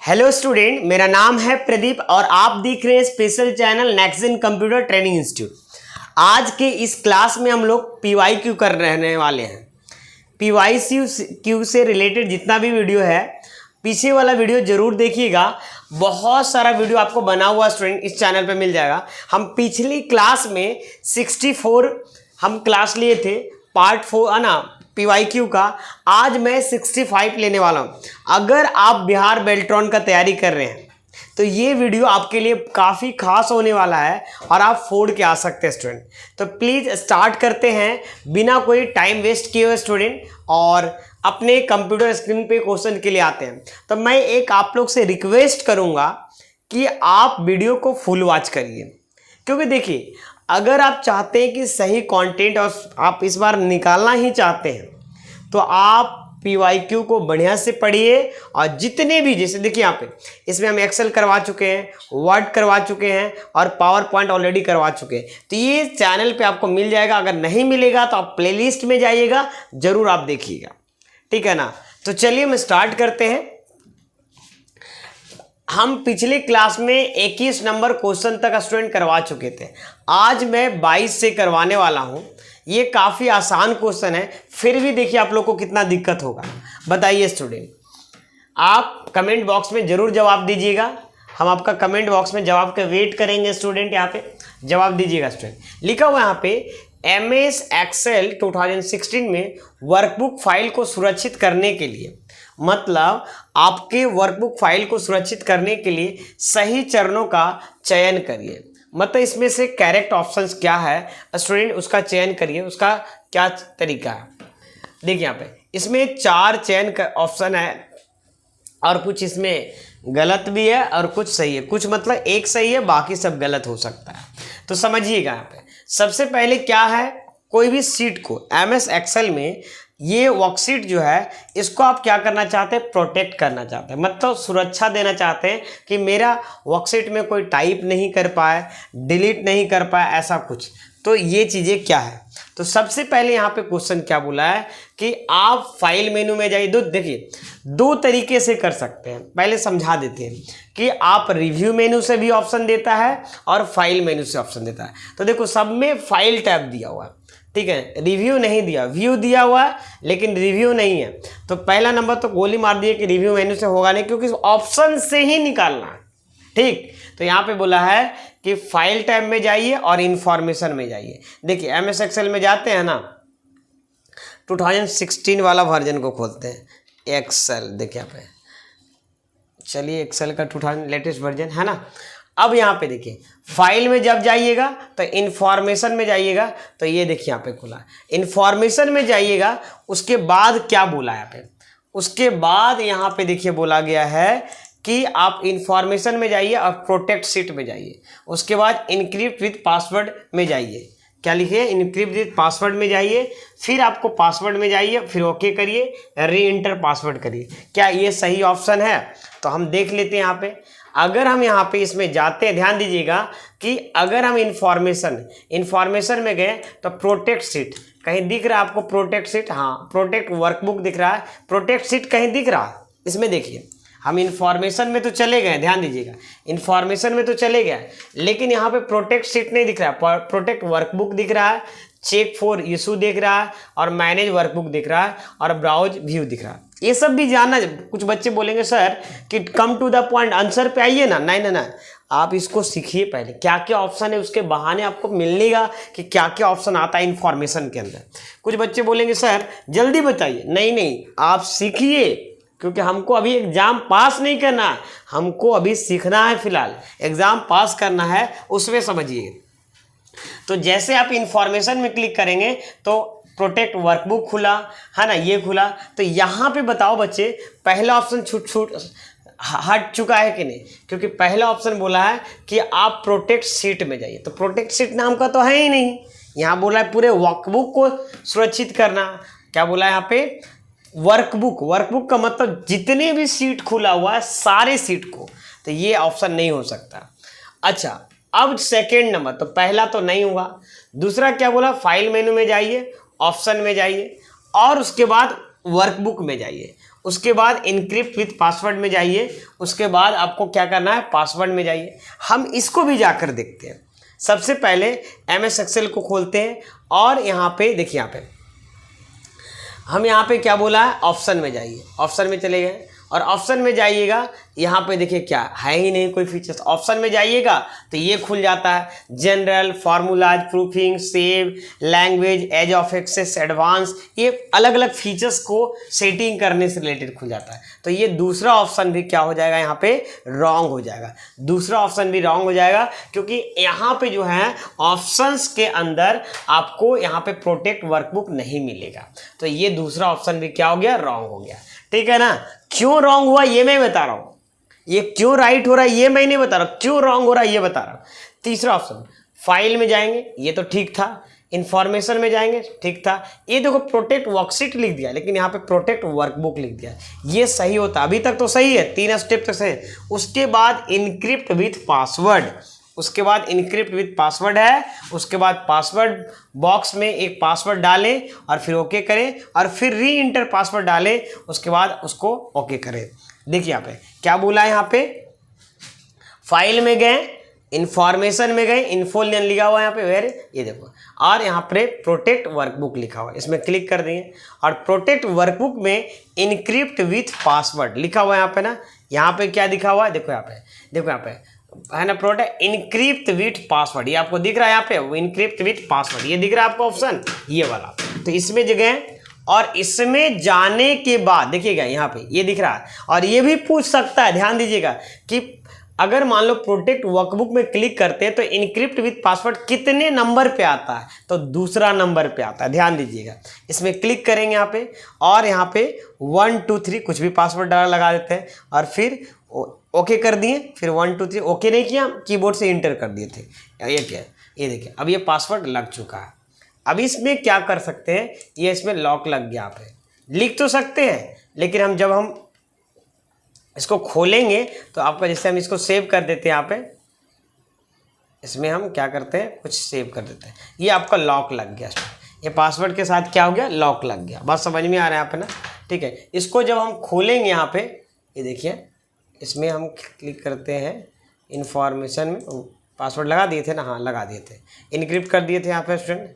Hello student, मेरा नाम है प्रदीप और आप देख रहे हैं special channel Nexon computer training institute. आज के इस क्लास में हम लोग PYQ कर रहने वाले हैं। PYQ से रिलेटेड जितना भी वीडियो है, पीछे वाला वीडियो जरूर देखिएगा। बहुत सारा वीडियो आपको बना हुआ स्टूडेंट इस चैनल पे मिल जाएगा। हम पिछली क्लास में 64 हम क्लास लिए थे, पार्ट 4 है ना PYQ का। आज मैं 65 लेने वाला हूँ। अगर आप बिहार बेल्ट्रॉन का तैयारी कर रहे हैं तो ये वीडियो आपके लिए काफ़ी खास होने वाला है और आप फोड़ के आ सकते हैं स्टूडेंट। तो प्लीज़ स्टार्ट करते हैं बिना कोई टाइम वेस्ट किए हुए स्टूडेंट, और अपने कंप्यूटर स्क्रीन पे क्वेश्चन के लिए आते हैं। तो मैं एक आप लोग से रिक्वेस्ट करूँगा कि आप वीडियो को फुल वॉच करिए, क्योंकि देखिए अगर आप चाहते हैं कि सही कंटेंट और आप इस बार निकालना ही चाहते हैं तो आप PYQ को बढ़िया से पढ़िए। और जितने भी, जैसे देखिए यहाँ पे इसमें हम एक्सेल करवा चुके हैं, वर्ड करवा चुके हैं और पावर पॉइंट ऑलरेडी करवा चुके हैं, तो ये चैनल पे आपको मिल जाएगा। अगर नहीं मिलेगा तो आप प्लेलिस्ट में जाइएगा, जरूर आप देखिएगा, ठीक है ना। तो चलिए हम स्टार्ट करते हैं। हम पिछले क्लास में 21 नंबर क्वेश्चन तक स्टूडेंट करवा चुके थे। आज मैं 22 से करवाने वाला हूं। ये काफ़ी आसान क्वेश्चन है, फिर भी देखिए आप लोग को कितना दिक्कत होगा। बताइए स्टूडेंट, आप कमेंट बॉक्स में ज़रूर जवाब दीजिएगा। हम आपका कमेंट बॉक्स में जवाब का वेट करेंगे स्टूडेंट। यहाँ पे जवाब दीजिएगा स्टूडेंट। लिखा हुआ यहाँ पे MS Excel 2016 में वर्कबुक फाइल को सुरक्षित करने के लिए, मतलब आपके वर्कबुक फाइल को सुरक्षित करने के लिए सही चरणों का चयन करिए। मतलब इसमें से करेक्ट ऑप्शंस क्या है स्टूडेंट, उसका चयन करिए। उसका क्या तरीका है, देखिए यहाँ पे इसमें 4 चयन का ऑप्शन है और कुछ इसमें गलत भी है और कुछ सही है। कुछ मतलब एक सही है, बाकी सब गलत हो सकता है। तो समझिएगा यहाँ पे सबसे पहले क्या है, कोई भी सीट को MS Excel में ये वर्कशीट जो है इसको आप क्या करना चाहते हैं, प्रोटेक्ट करना चाहते हैं, मतलब सुरक्षा देना चाहते हैं कि मेरा वर्कशीट में कोई टाइप नहीं कर पाए, डिलीट नहीं कर पाए, ऐसा कुछ। तो ये चीज़ें क्या है, तो सबसे पहले यहाँ पे क्वेश्चन क्या बोला है कि आप फाइल मेनू में जाइए। देखिए 2 तरीके से कर सकते हैं, पहले समझा देते हैं कि आप रिव्यू मेनू से भी ऑप्शन देता है और फाइल मेनू से ऑप्शन देता है। तो देखो सब में फाइल टैब दिया हुआ है, ठीक है, रिव्यू नहीं दिया, व्यू दिया हुआ है लेकिन रिव्यू नहीं है। तो पहला नंबर तो गोली मार दिए कि रिव्यू मेनू से होगा नहीं, क्योंकि ऑप्शन से ही निकालना है, ठीक। तो यहाँ पे बोला है कि फाइल टैब में जाइए और इंफॉर्मेशन में जाइए। देखिए MS Excel में जाते हैं ना, 2016 वाला वर्जन को खोलते हैं एक्सेल। देखिए यहाँ पे, चलिए एक्सेल का 2000 लेटेस्ट वर्जन है ना। अब यहाँ पे देखिए फाइल में जब जाइएगा तो इंफॉर्मेशन में जाइएगा, तो ये देखिए यहाँ पे खुला इंफॉर्मेशन में जाइएगा। उसके बाद क्या बोला है यहाँ पे, उसके बाद यहाँ पे देखिए बोला गया है कि आप इंफॉर्मेशन में जाइए और प्रोटेक्ट सीट में जाइए। उसके बाद इनक्रिप्ट विथ पासवर्ड में जाइए। क्या लिखिए, इनक्रिप्ट विथ पासवर्ड में जाइए, फिर आपको पासवर्ड में जाइए, फिर ओके करिए, री एंटर पासवर्ड करिए। क्या ये सही ऑप्शन है, तो हम देख लेते हैं यहाँ पे। अगर हम यहाँ पे इसमें जाते हैं, ध्यान दीजिएगा कि अगर हम इंफॉर्मेशन में गए तो प्रोटेक्ट सीट कहीं दिख रहा है आपको, प्रोटेक्ट सीट, हाँ प्रोटेक्ट वर्कबुक दिख रहा है, प्रोटेक्ट सीट कहीं दिख रहा है इसमें। देखिए हम इंफॉर्मेशन में तो चले गए, ध्यान दीजिएगा इंफॉर्मेशन में तो चले गए, लेकिन यहाँ पे प्रोटेक्ट सीट नहीं दिख रहा है। प्रोटेक्ट वर्कबुक दिख रहा है, चेक फॉर इशू दिख रहा है और मैनेज वर्कबुक दिख रहा है और ब्राउज व्यू दिख रहा है। ये सब भी जानना। कुछ बच्चे बोलेंगे सर कि come to the point, answer पे आइए ना। नहीं ना, आप इसको सीखिए पहले, क्या क्या ऑप्शन है, उसके बहाने आपको मिलेगा कि क्या क्या ऑप्शन आता है इंफॉर्मेशन के अंदर। कुछ बच्चे बोलेंगे सर जल्दी बताइए, नहीं आप सीखिए, क्योंकि हमको अभी एग्जाम पास नहीं करना है, हमको अभी सीखना है। फिलहाल एग्जाम पास करना है, उसमें समझिए। तो जैसे आप इंफॉर्मेशन में क्लिक करेंगे तो प्रोटेक्ट वर्कबुक खुला है ना, ये खुला। तो यहाँ पे बताओ बच्चे, पहला ऑप्शन छूट हट चुका है कि नहीं, क्योंकि पहला ऑप्शन बोला है कि आप प्रोटेक्ट सीट में जाइए। तो प्रोटेक्ट सीट नाम का तो है ही नहीं, यहाँ बोला है पूरे वर्कबुक को सुरक्षित करना। क्या बोला है यहाँ पे, वर्कबुक का मतलब जितने भी सीट खुला हुआ है सारे सीट को, तो ये ऑप्शन नहीं हो सकता। अच्छा, अब सेकेंड नंबर, तो पहला तो नहीं हुआ। दूसरा क्या बोला, फाइल मेनू में जाइए, ऑप्शन में जाइए और उसके बाद वर्कबुक में जाइए। उसके बाद इनक्रिप्ट विथ पासवर्ड में जाइए, उसके बाद आपको क्या करना है, पासवर्ड में जाइए। हम इसको भी जाकर देखते हैं। सबसे पहले MS एक्सेल को खोलते हैं और यहाँ पे देखिए, यहाँ पे हम यहाँ पे क्या बोला है, ऑप्शन में जाइए। ऑप्शन में चले गए और ऑप्शन में जाइएगा, यहाँ पे देखिए क्या है ही नहीं कोई फीचर्स। ऑप्शन में जाइएगा तो ये खुल जाता है, general, formulas, proofing, save, language, ease of access, advance, ये अलग अलग फीचर्स को सेटिंग करने से रिलेटेड खुल जाता है। तो ये दूसरा ऑप्शन भी क्या हो जाएगा, यहाँ पे रॉन्ग हो जाएगा। दूसरा ऑप्शन भी रॉन्ग हो जाएगा क्योंकि यहाँ पे जो है ऑप्शंस के अंदर आपको यहाँ पे प्रोटेक्ट वर्कबुक नहीं मिलेगा। तो ये दूसरा ऑप्शन भी क्या हो गया, रॉन्ग हो गया। ठीक है ना। क्यों रॉन्ग हुआ ये मैं बता रहा हूँ, ये क्यों राइट हो रहा है ये मैं नहीं बता रहा हूँ, क्यों रॉन्ग हो रहा है ये बता रहा हूँ। तीसरा ऑप्शन, फाइल में जाएंगे, ये तो ठीक था। इंफॉर्मेशन में जाएंगे, ठीक था। ये देखो प्रोटेक्ट वर्कशीट लिख दिया, लेकिन यहाँ पे प्रोटेक्ट वर्कबुक लिख दिया। ये सही होता, अभी तक तो सही है, 3 स्टेप तक सही है। उसके बाद इनक्रिप्ट विथ पासवर्ड, उसके बाद इनक्रिप्ट विथ पासवर्ड है, उसके बाद पासवर्ड बॉक्स में एक पासवर्ड डालें और फिर ओके करें और फिर री इंटर पासवर्ड डालें, उसके बाद उसको ओके करें। देखिए यहाँ पे क्या बोला है, यहाँ पे फाइल में गए, इंफॉर्मेशन में गए, इन्फोलियन लिखा हुआ है यहाँ पे वेर, ये देखो, और यहाँ पे प्रोटेक्ट वर्कबुक लिखा हुआ है, इसमें क्लिक कर देंगे और प्रोटेक्ट वर्कबुक में इनक्रिप्ट विथ पासवर्ड लिखा हुआ है यहाँ पे ना। यहाँ पे क्या लिखा हुआ है, देखो यहाँ पे, देखो यहाँ पे है ना, प्रोटेक्ट इनक्रिप्ट विथ पासवर्ड, ये आपको दिख रहा है यहाँ पे, इनक्रिप्ट विथ पासवर्ड, ये दिख रहा है आपको ऑप्शन, ये वाला। तो इसमें जगह और इसमें जाने के बाद देखिएगा यहाँ पे ये दिख रहा है। और ये भी पूछ सकता है, ध्यान दीजिएगा कि अगर मान लो प्रोटेक्ट वर्कबुक में क्लिक करते हैं तो इनक्रिप्ट विथ पासवर्ड कितने नंबर पे आता है, तो दूसरा नंबर पे आता है, ध्यान दीजिएगा। इसमें क्लिक करेंगे यहाँ पे और यहाँ पे 1 2 3 कुछ भी पासवर्ड लगा देते हैं और फिर ओके कर दिए, फिर 1 2 3 ओके नहीं किया, कीबोर्ड से इंटर कर दिए थे। ये क्या, ये देखिए अब ये पासवर्ड लग चुका है। अब इसमें क्या कर सकते हैं, ये इसमें लॉक लग गया, आप लिख तो सकते हैं, लेकिन हम जब हम इसको खोलेंगे तो आपका, जैसे हम इसको सेव कर देते हैं यहाँ पे, इसमें हम क्या करते हैं, कुछ सेव कर देते हैं, ये आपका लॉक लग गया इसमें, ये पासवर्ड के साथ क्या हो गया, लॉक लग गया। बात समझ में आ रहा है यहाँ पे ना। ठीक है, इसको जब हम खोलेंगे यहाँ पे, ये देखिए इसमें हम क्लिक करते हैं, इंफॉर्मेशन में पासवर्ड लगा दिए थे ना, हाँ लगा दिए थे, इनक्रिप्ट कर दिए थे यहाँ पे स्टूडेंट,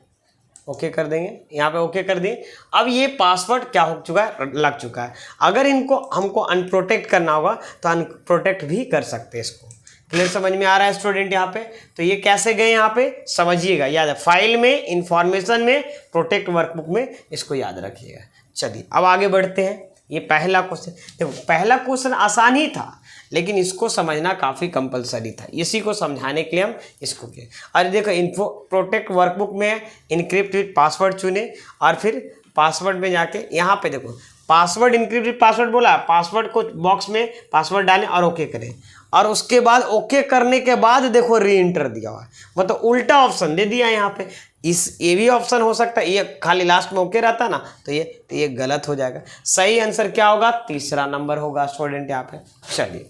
ओके कर देंगे, यहाँ पे ओके कर दिए। अब ये पासवर्ड क्या हो चुका है, लग चुका है। अगर इनको हमको अनप्रोटेक्ट करना होगा तो अनप्रोटेक्ट भी कर सकते हैं इसको। क्लियर समझ में आ रहा है स्टूडेंट यहाँ पे। तो ये कैसे गए यहाँ पे समझिएगा, याद है, फाइल में, इंफॉर्मेशन में, प्रोटेक्ट वर्कबुक में, इसको याद रखिएगा। चलिए अब आगे बढ़ते हैं। ये पहला क्वेश्चन, देखो पहला क्वेश्चन आसान ही था, लेकिन इसको समझना काफ़ी कंपलसरी था, इसी को समझाने के लिए हम इसको किए। अरे देखो इन्फो प्रोटेक्ट वर्कबुक में इनक्रिप्ट विथ पासवर्ड चुने और फिर पासवर्ड में जाके यहाँ पे देखो पासवर्ड इनक्रिप्ट विथ पासवर्ड बोला, पासवर्ड को बॉक्स में पासवर्ड डालें और ओके करें, और उसके बाद ओके करने के बाद देखो री इंटर दिया हुआ है, मतलब उल्टा ऑप्शन दे दिया यहाँ पे। ये भी ऑप्शन हो सकता है, ये खाली लास्ट में ओके रहता ना, तो ये गलत हो जाएगा। सही आंसर क्या होगा, तीसरा नंबर होगा स्टूडेंट यहाँ पे। चलिए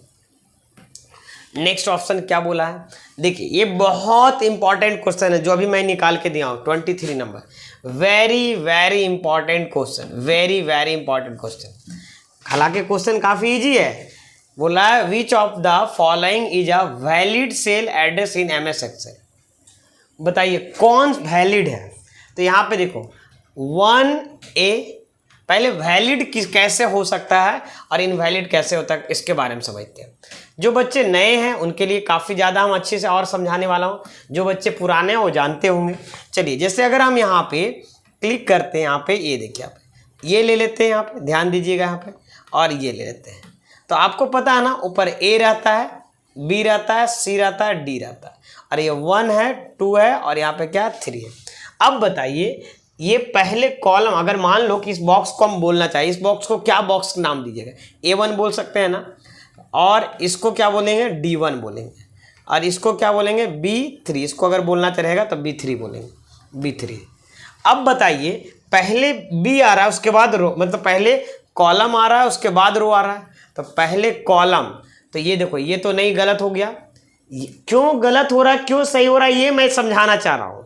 नेक्स्ट ऑप्शन क्या बोला है, देखिए ये बहुत इंपॉर्टेंट क्वेश्चन है जो अभी मैं निकाल के दिया हूँ, 23 नंबर। Very very important question, very very important question. हालांकि क्वेश्चन काफ़ी इजी है। बोला है which of the following is a valid cell address in MS Excel, बताइए कौन वैलिड है। तो यहाँ पे देखो 1A, पहले वैलिड कैसे हो सकता है और इनवैलिड कैसे होता है इसके बारे में समझते हैं। जो बच्चे नए हैं उनके लिए काफ़ी ज़्यादा हम अच्छे से और समझाने वाला हूँ, जो बच्चे पुराने हैं वो जानते होंगे। चलिए जैसे अगर हम यहाँ पे क्लिक करते हैं, यहाँ पे ये देखिए, यहाँ पे ये ले लेते हैं, यहाँ पे ध्यान दीजिएगा यहाँ पे, और ये ले लेते हैं। तो आपको पता है ना, ऊपर A रहता है, B रहता है, C रहता है, D रहता है, और ये 1 है, 2 है, और यहाँ पे क्या 3 है। अब बताइए ये पहले कॉलम, अगर मान लो कि इस बॉक्स को हम बोलना चाहिए, इस बॉक्स को क्या बॉक्स नाम दीजिएगा, A1 बोल सकते हैं ना, और इसको क्या बोलेंगे, D1 बोलेंगे, और इसको क्या बोलेंगे, B3। इसको अगर बोलना रहेगा तो B3 बोलेंगे, B3। अब बताइए पहले B आ रहा है उसके बाद रो, मतलब पहले कॉलम आ रहा है उसके बाद रो आ रहा है, तो पहले कॉलम, तो ये देखो ये तो नहीं, गलत हो गया। क्यों गलत हो रहा है, क्यों सही हो रहा है, ये मैं समझाना चाह रहा हूँ।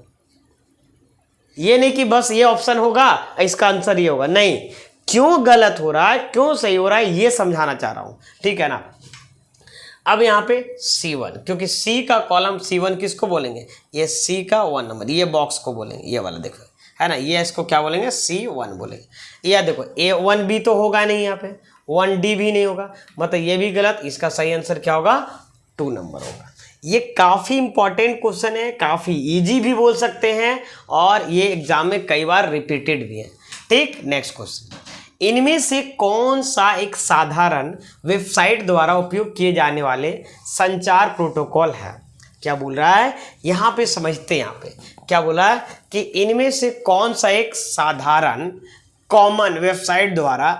ये नहीं कि बस ये ऑप्शन होगा इसका आंसर ये होगा, नहीं, क्यों गलत हो रहा है, क्यों सही हो रहा है, ये समझाना चाह रहा हूं, ठीक है ना। अब यहाँ पे C1, क्योंकि C का कॉलम C1 किसको बोलेंगे, ये C का 1 नंबर, ये बॉक्स को बोलेंगे, ये वाला देखो है ना, ये इसको क्या बोलेंगे, C1 बोलेंगे। या देखो A1B तो होगा नहीं, यहाँ पे 1D भी नहीं होगा, मतलब ये भी गलत, इसका सही आंसर क्या होगा, 2 नंबर होगा। ये काफ़ी इंपॉर्टेंट क्वेश्चन है, काफ़ी इजी भी बोल सकते हैं, और ये एग्जाम में कई बार रिपीटेड भी है। ठीक, नेक्स्ट क्वेश्चन, इनमें से कौन सा एक साधारण वेबसाइट द्वारा उपयोग किए जाने वाले संचार प्रोटोकॉल है। क्या बोल रहा है यहाँ पे, समझते हैं यहाँ पे क्या बोला है कि इनमें से कौन सा एक साधारण कॉमन वेबसाइट द्वारा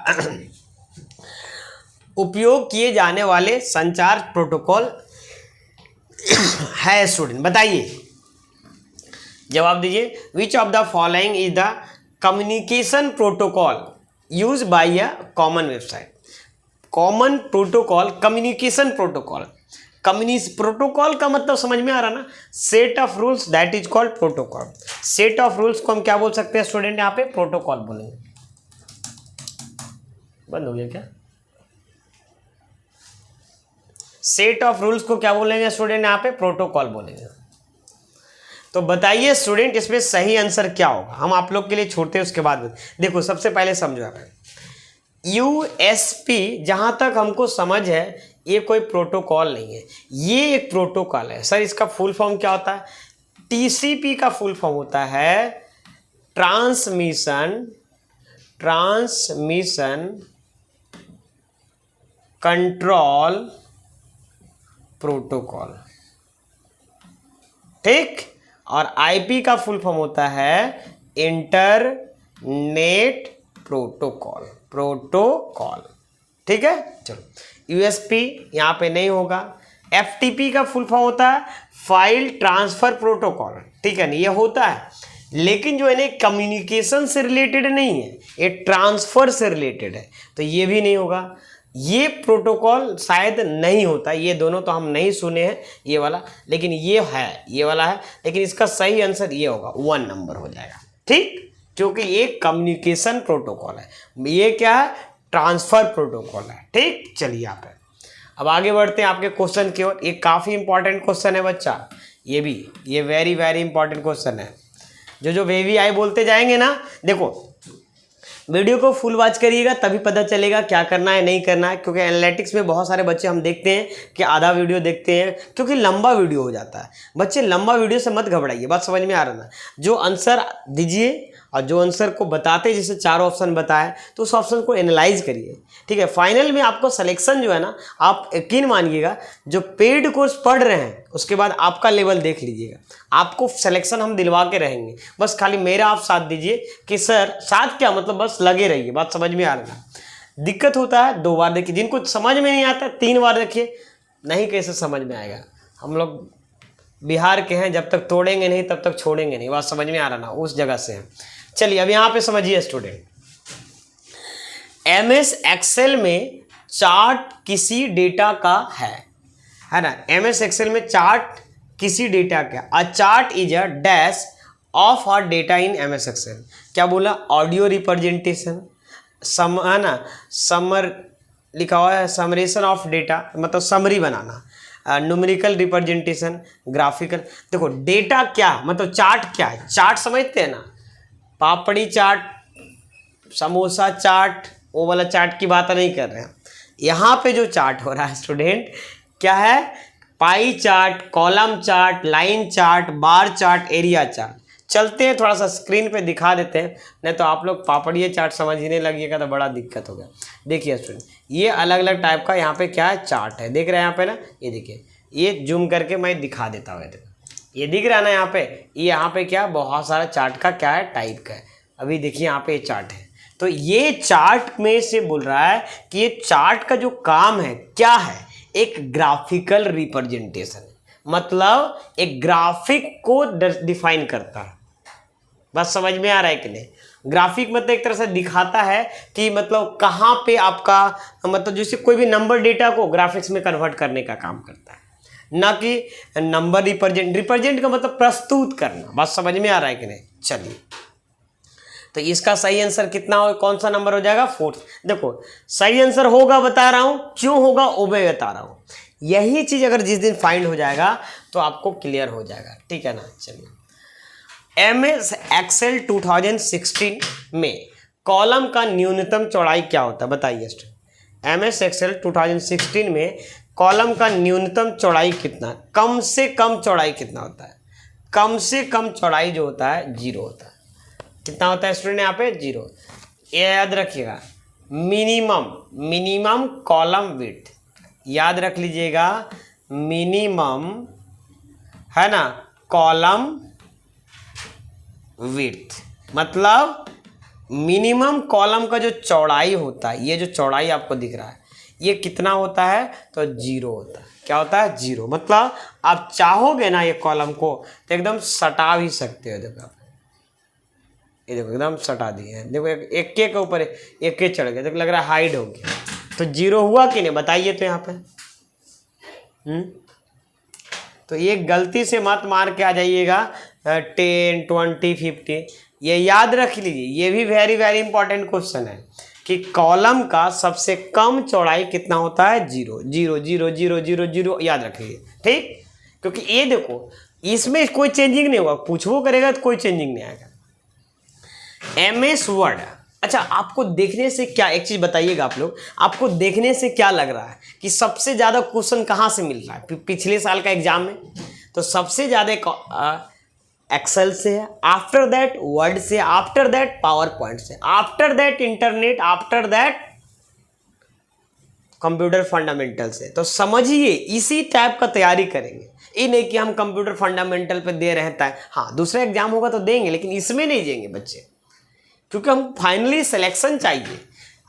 उपयोग किए जाने वाले संचार प्रोटोकॉल है। स्टूडेंट बताइए, जवाब दीजिए। विच of the following is the communication protocol use by a common website. Common protocol, communication protocol, protocol का मतलब समझ में आ रहा ना, set of rules, that is called protocol. Set of rules को हम क्या बोल सकते हैं स्टूडेंट, यहाँ पे प्रोटोकॉल बोलेंगे। बंद हो गया क्या? सेट ऑफ रूल्स को क्या बोलेंगे स्टूडेंट, यहाँ पे प्रोटोकॉल बोलेंगे। तो बताइए स्टूडेंट, इसमें सही आंसर क्या होगा, हम आप लोग के लिए छोड़ते हैं, उसके बाद देखो सबसे पहले समझो यहाँ पे यूएसपी, जहाँ तक हमको समझ है ये कोई प्रोटोकॉल नहीं है, ये एक प्रोटोकॉल है। सर इसका फुल फॉर्म क्या होता है, टीसीपी का फुल फॉर्म होता है ट्रांसमिशन कंट्रोल प्रोटोकॉल, ठीक। और आईपी का फुल फॉर्म होता है इंटरनेट प्रोटोकॉल, ठीक है। चलो, यूएसपी यहाँ पे नहीं होगा। एफटीपी का फुल फॉर्म होता है फाइल ट्रांसफर प्रोटोकॉल, ठीक है ना, ये होता है, लेकिन जो है ना कम्युनिकेशन से रिलेटेड नहीं है, ये ट्रांसफर से रिलेटेड है, तो ये भी नहीं होगा। ये प्रोटोकॉल शायद नहीं होता, ये दोनों तो हम नहीं सुने हैं, ये वाला, लेकिन ये है, ये वाला है, लेकिन इसका सही आंसर ये होगा, 1 नंबर हो जाएगा, ठीक, क्योंकि ये कम्युनिकेशन प्रोटोकॉल है, ये क्या है, ट्रांसफर प्रोटोकॉल है, ठीक। चलिए यहाँ पे अब आगे बढ़ते हैं आपके क्वेश्चन की ओर। ये काफ़ी इंपॉर्टेंट क्वेश्चन है बच्चा, ये वेरी वेरी इंपॉर्टेंट क्वेश्चन है। जो वेवी आई बोलते जाएंगे ना, देखो वीडियो को फुल वॉच करिएगा, तभी पता चलेगा क्या करना है नहीं करना है, क्योंकि एनालिटिक्स में बहुत सारे बच्चे हम देखते हैं कि आधा वीडियो देखते हैं, क्योंकि लंबा वीडियो हो जाता है। बच्चे लंबा वीडियो से मत घबराइए, बात समझ में आ रहा ना, जो आंसर दीजिए और जो आंसर को बताते, जैसे 4 ऑप्शन बताए, तो उस ऑप्शन को एनालाइज करिए, ठीक है। फाइनल में आपको सिलेक्शन जो है ना, आप यकीन मानिएगा, जो पेड कोर्स पढ़ रहे हैं उसके बाद आपका लेवल देख लीजिएगा, आपको सिलेक्शन हम दिलवा के रहेंगे। बस खाली मेरा आप साथ दीजिए कि सर साथ क्या मतलब, बस लगे रहिए, बात समझ में आ रहा है। दिक्कत होता है 2 बार देखिए, जिनको समझ में नहीं आता 3 बार देखिए, नहीं कैसे समझ में आएगा। हम लोग बिहार के हैं, जब तक तोड़ेंगे नहीं तब तक छोड़ेंगे नहीं, बात समझ में आ रहा ना, उस जगह से हैं। चलिए अब यहाँ पे समझिए स्टूडेंट, एमएस एक्सेल में चार्ट किसी डेटा का है ना, एमएस एक्सेल में चार्ट किसी डेटा का, a chart is a dash of a data in MS Excel. क्या बोला, ऑडियो रिप्रेजेंटेशन, है ना, समर लिखा हुआ है, समरेशन ऑफ डेटा, मतलब समरी बनाना, न्यूमेरिकल रिप्रेजेंटेशन, ग्राफिकल। देखो डेटा क्या मतलब, चार्ट क्या है, चार्ट समझते हैं ना, पापड़ी चाट, समोसा चाट, वो वाला चाट की बात नहीं कर रहे हैं। यहाँ पे जो चार्ट हो रहा है स्टूडेंट, क्या है, pie chart, column chart, line chart, bar chart, area chart. चलते हैं थोड़ा सा स्क्रीन पे दिखा देते हैं, नहीं तो आप लोग पापड़िए चार्ट समझने लगिएगा तो बड़ा दिक्कत होगा। देखिए स्टूडेंट, ये अलग अलग टाइप का यहाँ पे क्या है, चार्ट है, देख रहे हैं यहाँ पे ना, ये देखिए, ये जूम करके मैं दिखा देता हूँ, ये दिख रहा है ना यहाँ पे, ये यहाँ पे क्या बहुत सारा चार्ट का क्या है, टाइप का है। अभी देखिए यहाँ पे ये चार्ट है, तो ये चार्ट में से बोल रहा है कि ये चार्ट का जो काम है क्या है, एक ग्राफिकल रिप्रेजेंटेशन, मतलब एक ग्राफिक को डिफाइन करता है। बस समझ में आ रहा है कि नहीं, ग्राफिक मतलब एक तरह से दिखाता है कि मतलब कहाँ पे आपका, मतलब जैसे कोई भी नंबर डेटा को ग्राफिक्स में कन्वर्ट करने का काम करता है, ना कि नंबर रिप्रेजेंट का मतलब प्रस्तुत करना। बात समझ में आ रहा है कि नहीं। चलिए तो इसका सही आंसर कितना हो, कौन सा नंबर हो जाएगा, 4। देखो सही आंसर होगा बता रहा हूं, क्यों होगा वो मैं बता रहा हूं। यही चीज अगर जिस दिन फाइंड हो जाएगा तो आपको क्लियर हो जाएगा, ठीक है ना। चलिए MS एक्सेल 2016 में कॉलम का न्यूनतम चौड़ाई क्या होता है बताइए। MS एक्सेल 2016 में कॉलम का न्यूनतम चौड़ाई कितना, कम से कम चौड़ाई कितना होता है। कम से कम चौड़ाई जो होता है 0 होता है। कितना होता है स्टूडेंट यहाँ पे, 0। ये याद रखिएगा, मिनिमम कॉलम विड्थ याद रख लीजिएगा, मिनिमम है ना कॉलम विड्थ मतलब मिनिमम कॉलम का जो चौड़ाई होता है, ये जो चौड़ाई आपको दिख रहा है ये कितना होता है, तो 0 होता है। क्या होता है, 0। मतलब आप चाहोगे ना ये कॉलम को तो एकदम सटा भी सकते हो। देखो आप, ये देखो एकदम सटा दिए हैं, देखो एक के ऊपर एक के चढ़ गया, देखो लग रहा है हाइड हो गया, तो 0 हुआ कि नहीं बताइए तो यहाँ पे। तो ये गलती से मत मार के आ जाइएगा 10, 20, 50, ये याद रख लीजिए। ये भी वेरी वेरी इंपॉर्टेंट क्वेश्चन है कि कॉलम का सबसे कम चौड़ाई कितना होता है, 0 0 0 0 0 0 याद रख लीजिए, ठीक। क्योंकि ये देखो इसमें कोई चेंजिंग नहीं होगा, पूछवो करेगा तो कोई चेंजिंग नहीं आएगा। MS वर्ड, अच्छा आपको देखने से क्या, एक चीज बताइएगा आप लोग, आपको देखने से क्या लग रहा है कि सबसे ज्यादा क्वेश्चन कहाँ से मिल रहा है पिछले साल का एग्जाम में। तो सबसे ज्यादा एक्सेल से है, आफ्टर दैट वर्ड से, आफ्टर दैट पावर पॉइंट से, after that internet, after that computer fundamental से। तो समझिए इसी टाइप का तैयारी करेंगे, ये नहीं कि हम कंप्यूटर फंडामेंटल पे दे रहता है, हाँ दूसरा एग्जाम होगा तो देंगे लेकिन इसमें नहीं देंगे बच्चे, क्योंकि हम फाइनली सिलेक्शन चाहिए।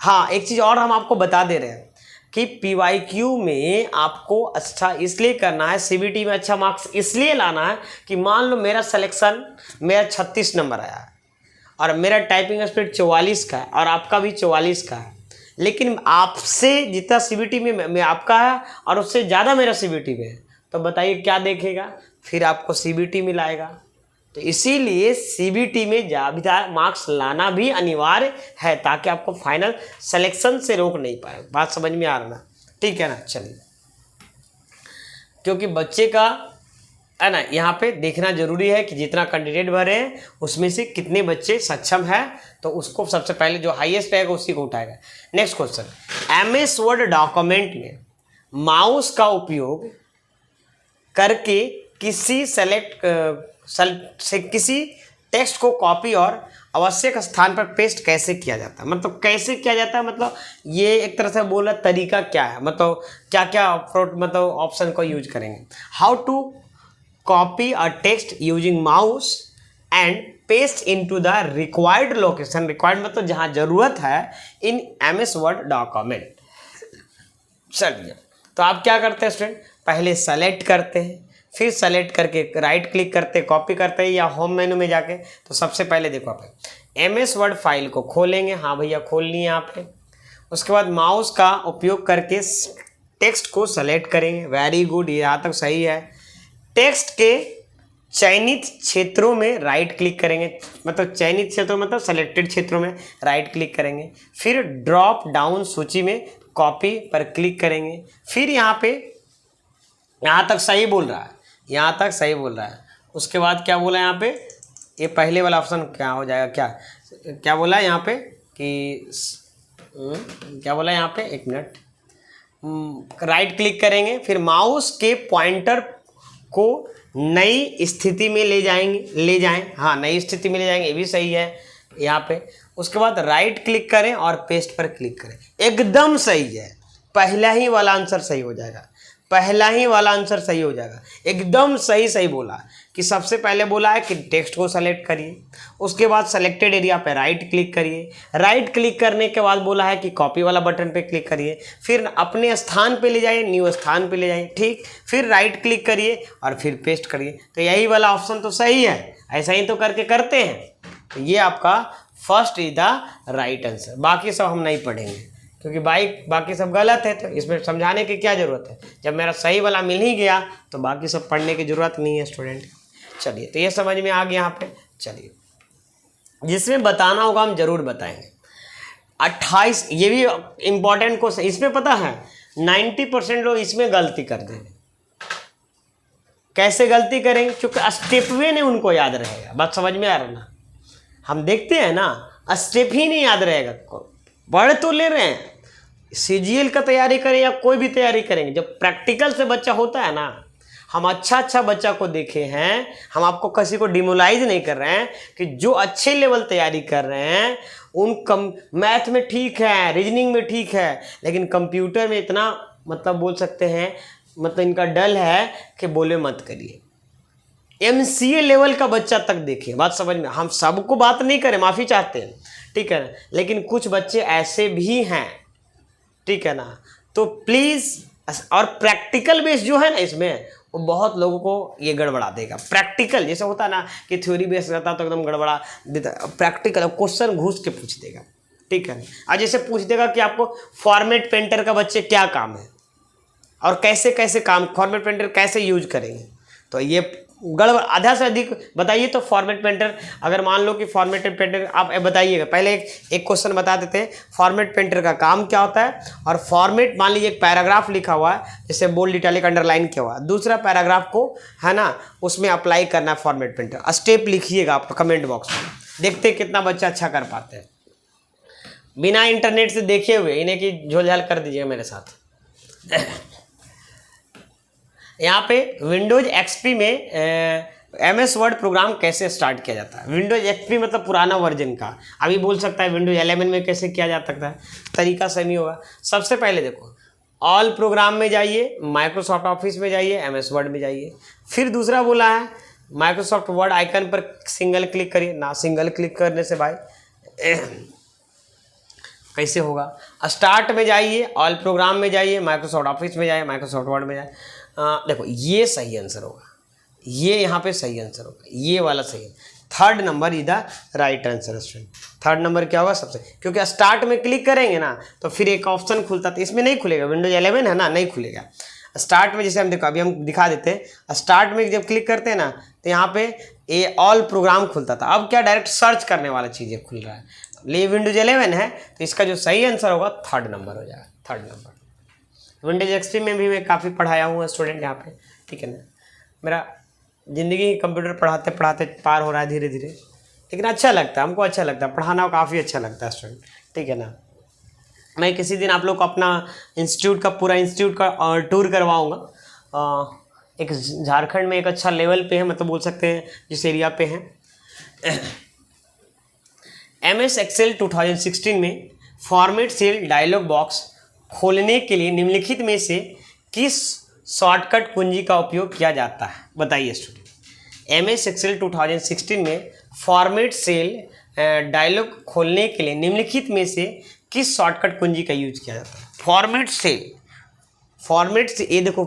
हाँ एक चीज़ और हम आपको बता दे रहे हैं कि PYQ में आपको अच्छा इसलिए करना है, CBT में अच्छा मार्क्स इसलिए लाना है कि मान लो मेरा सिलेक्शन, मेरा 36 नंबर आया है और मेरा टाइपिंग स्पीड 44 का है और आपका भी 44 का है, लेकिन आपसे जितना CBT में आपका है और उससे ज़्यादा मेरा CBT में है, तो बताइए क्या देखेगा, फिर आपको CBT में लाएगा। तो इसीलिए CBT में ज़्यादा मार्क्स लाना भी अनिवार्य है ताकि आपको फाइनल सिलेक्शन से रोक नहीं पाए। बात समझ में आ रहा ना, ठीक है ना। चलिए क्योंकि बच्चे का है ना यहाँ पे देखना जरूरी है कि जितना कैंडिडेट भरे हैं उसमें से कितने बच्चे सक्षम है, तो उसको सबसे पहले जो हाईएस्ट रहेगा उसी को उठाएगा। Next question, MS word document में माउस का उपयोग करके किसी टेक्स्ट को कॉपी और आवश्यक स्थान पर पेस्ट कैसे किया जाता है। मतलब कैसे किया जाता है, मतलब ये एक तरह से बोला तरीका क्या है, मतलब क्या क्या मतलब ऑप्शन को यूज करेंगे। How to copy a text using mouse and paste into the required location, required मतलब जहाँ जरूरत है, इन MS वर्ड डॉक्यूमेंट। चलिए तो आप क्या करते हैं स्टूडेंट, पहले सेलेक्ट करते हैं, फिर सेलेक्ट करके राइट क्लिक करते, कॉपी करते हैं या होम मेनू में जाके। तो सबसे पहले देखो आप MS वर्ड फाइल को खोलेंगे, हाँ भैया खोल लिए यहाँ पे। उसके बाद माउस का उपयोग करके टेक्स्ट को सेलेक्ट करेंगे, वेरी गुड, ये यहाँ तक सही है। टेक्स्ट के चयनित क्षेत्रों में राइट क्लिक करेंगे, मतलब चयनित क्षेत्रों मतलब सेलेक्टेड क्षेत्रों में राइट क्लिक करेंगे, फिर ड्रॉप डाउन सूची में कॉपी पर क्लिक करेंगे। फिर यहाँ पे यहाँ तक सही बोल रहा है, यहाँ तक सही बोल रहा है। उसके बाद क्या बोला यहाँ पे, ये पहले वाला ऑप्शन क्या हो जाएगा, क्या बोला यहाँ पे कि क्या बोला यहाँ पे, एक मिनट, राइट क्लिक करेंगे, फिर माउस के पॉइंटर को नई स्थिति में ले जाएं, हाँ नई स्थिति में ले जाएंगे, ये भी सही है यहाँ पे। उसके बाद राइट क्लिक करें और पेस्ट पर क्लिक करें, एकदम सही है, पहला ही वाला आंसर सही हो जाएगा, पहला ही वाला आंसर सही हो जाएगा, एकदम सही बोला कि सबसे पहले बोला है कि टेक्स्ट को सेलेक्ट करिए, उसके बाद सेलेक्टेड एरिया पे राइट क्लिक करिए, राइट क्लिक करने के बाद बोला है कि कॉपी वाला बटन पे क्लिक करिए, फिर अपने स्थान पे ले जाइए, न्यू स्थान पे ले जाइए, ठीक, फिर राइट क्लिक करिए और फिर पेस्ट करिए। तो यही वाला ऑप्शन तो सही है, ऐसा ही तो करके करते हैं। तो ये आपका first is the right answer, बाकी सब हम नहीं पढ़ेंगे क्योंकि बाकी सब गलत है, तो इसमें समझाने की क्या ज़रूरत है, जब मेरा सही वाला मिल ही गया तो बाकी सब पढ़ने की ज़रूरत नहीं है स्टूडेंट। चलिए तो ये समझ में आ गया यहाँ पे। चलिए जिसमें बताना होगा हम जरूर बताएंगे। 28, ये भी इंपॉर्टेंट क्वेश्चन, इसमें पता है 90% लोग इसमें गलती कर देंगे। कैसे गलती करेंगे? क्योंकि स्टेप वे नहीं उनको याद रहेगा। बात समझ में आ रहा ना? हम देखते हैं ना, स्टेप ही नहीं याद रहेगा। पढ़ तो ले रहे हैं, सीजीएल का तैयारी करें या कोई भी तैयारी करेंगे, जब प्रैक्टिकल से बच्चा होता है ना, हम अच्छा बच्चा को देखे हैं, हम आपको किसी को डिमोलाइज नहीं कर रहे हैं कि जो अच्छे लेवल तैयारी कर रहे हैं उन मैथ में ठीक है, रीजनिंग में ठीक है, लेकिन कंप्यूटर में इतना मतलब बोल सकते हैं, मतलब इनका डल है कि बोले मत करिए। एमसीए लेवल का बच्चा तक देखिए। बात समझ में? हम सबको बात नहीं करें, माफ़ी चाहते हैं, ठीक है ना, लेकिन कुछ बच्चे ऐसे भी हैं, ठीक है ना। तो प्लीज़, और प्रैक्टिकल बेस जो है ना इसमें, वो बहुत लोगों को ये गड़बड़ा देगा। प्रैक्टिकल जैसे होता है ना कि थ्योरी बेस रहता तो एकदम गड़बड़ा देता, प्रैक्टिकल क्वेश्चन घुस के पूछ देगा, ठीक है। और जैसे पूछ देगा कि आपको फॉर्मेट पेंटर का बच्चे क्या काम है और कैसे कैसे काम, फॉर्मेट पेंटर कैसे यूज करेंगे, तो ये गड़बड़। आधा से अधिक बताइए तो फॉर्मेट पेंटर, अगर मान लो कि फॉर्मेट पेंटर आप बताइएगा, पहले एक क्वेश्चन बता देते हैं, फॉर्मेट पेंटर का काम क्या होता है, और फॉर्मेट मान लीजिए एक पैराग्राफ लिखा हुआ है, जैसे बोल्ड इटैलिक अंडरलाइन किया हुआ है, दूसरा पैराग्राफ को है ना उसमें अप्लाई करना है फॉर्मेट पेंटर। स्टेप लिखिएगा आप कमेंट बॉक्स में, देखते कितना बच्चा अच्छा कर पाते हैं बिना इंटरनेट से देखे हुए। इन्हें की झोलझाल कर दीजिएगा मेरे साथ। यहाँ पे विंडोज एक्सपी में एमएस वर्ड प्रोग्राम कैसे स्टार्ट किया जाता है। विंडोज एक्सपी मतलब पुराना वर्जन का, अभी बोल सकता है विंडोज 11 में कैसे किया जा सकता है, तरीका सेम ही होगा। सबसे पहले देखो, ऑल प्रोग्राम में जाइए, माइक्रोसॉफ्ट ऑफिस में जाइए, एमएस वर्ड में जाइए। फिर दूसरा बोला है माइक्रोसॉफ्ट वर्ड आइकन पर सिंगल क्लिक करिए ना। सिंगल क्लिक करने से भाई कैसे होगा? स्टार्ट में जाइए, ऑल प्रोग्राम में जाइए, माइक्रोसॉफ्ट ऑफिस में जाइए, माइक्रोसॉफ्ट वर्ड में जाइए। देखो ये सही आंसर होगा, ये यहाँ पे सही आंसर होगा, ये वाला सही है। Third number is the right answer student. Third number क्या होगा सबसे, क्योंकि स्टार्ट में क्लिक करेंगे ना तो फिर एक ऑप्शन खुलता था, इसमें नहीं खुलेगा, विंडोज 11 है ना, नहीं खुलेगा। स्टार्ट में जैसे हम देखो, अभी हम दिखा देते हैं, स्टार्ट में जब क्लिक करते हैं ना तो यहाँ पे ये ऑल प्रोग्राम खुलता था, अब क्या डायरेक्ट सर्च करने वाला चीज़ें खुल रहा है। ये विंडोज 11 है तो इसका जो सही आंसर होगा थर्ड नंबर हो जाएगा, थर्ड नंबर। विंडोज एक्सपी में भी मैं काफ़ी पढ़ाया हूँ स्टूडेंट यहाँ पे, ठीक है ना। मेरा ज़िंदगी कंप्यूटर पढ़ाते पढ़ाते पार हो रहा है धीरे धीरे, लेकिन अच्छा लगता है, हमको अच्छा लगता है पढ़ाना, काफ़ी अच्छा लगता है स्टूडेंट, ठीक है ना। मैं किसी दिन आप लोग को अपना इंस्टीट्यूट का, पूरा इंस्टीट्यूट का टूर करवाऊँगा। एक झारखंड में एक अच्छा लेवल पे है, मतलब बोल सकते हैं जिस एरिया पे है। MS एक्सेल 2016 में फॉर्मेट सेल डायलॉग बॉक्स खोलने के लिए निम्नलिखित में से किस शॉर्टकट कुंजी का उपयोग किया जाता है, बताइए स्टूडेंट। MS एक्सेल 2016 में फॉर्मेट सेल डायलॉग खोलने के लिए निम्नलिखित में से किस शॉर्टकट कुंजी का यूज किया जाता है। फॉर्मेट से ये देखो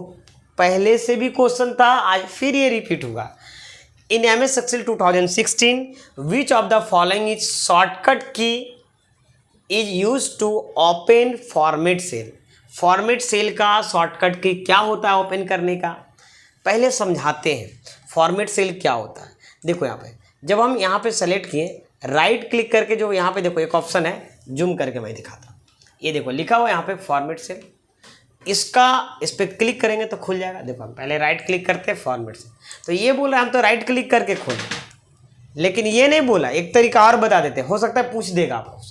पहले से भी क्वेश्चन था, आज फिर ये रिपीट हुआ। In MS Excel 2016 which of the following is shortcut key is use to open format cell. Format cell का शॉर्टकट की क्या होता है ओपन करने का, पहले समझाते हैं फॉर्मेट सेल क्या होता है। देखो यहाँ पे जब हम यहाँ पे सेलेक्ट किए, राइट क्लिक करके जो यहाँ पे देखो एक ऑप्शन है, जूम करके मैं दिखाता हूँ, ये देखो लिखा हुआ यहाँ पे फॉर्मेट सेल, इस पर क्लिक करेंगे तो खुल जाएगा। देखो हम पहले राइट क्लिक करते हैं फॉर्मेट सेल, तो ये बोल रहा है हम तो राइट क्लिक करके खोल, लेकिन ये नहीं बोला, एक तरीका और बता देते, हो सकता है पूछ देगा आपको।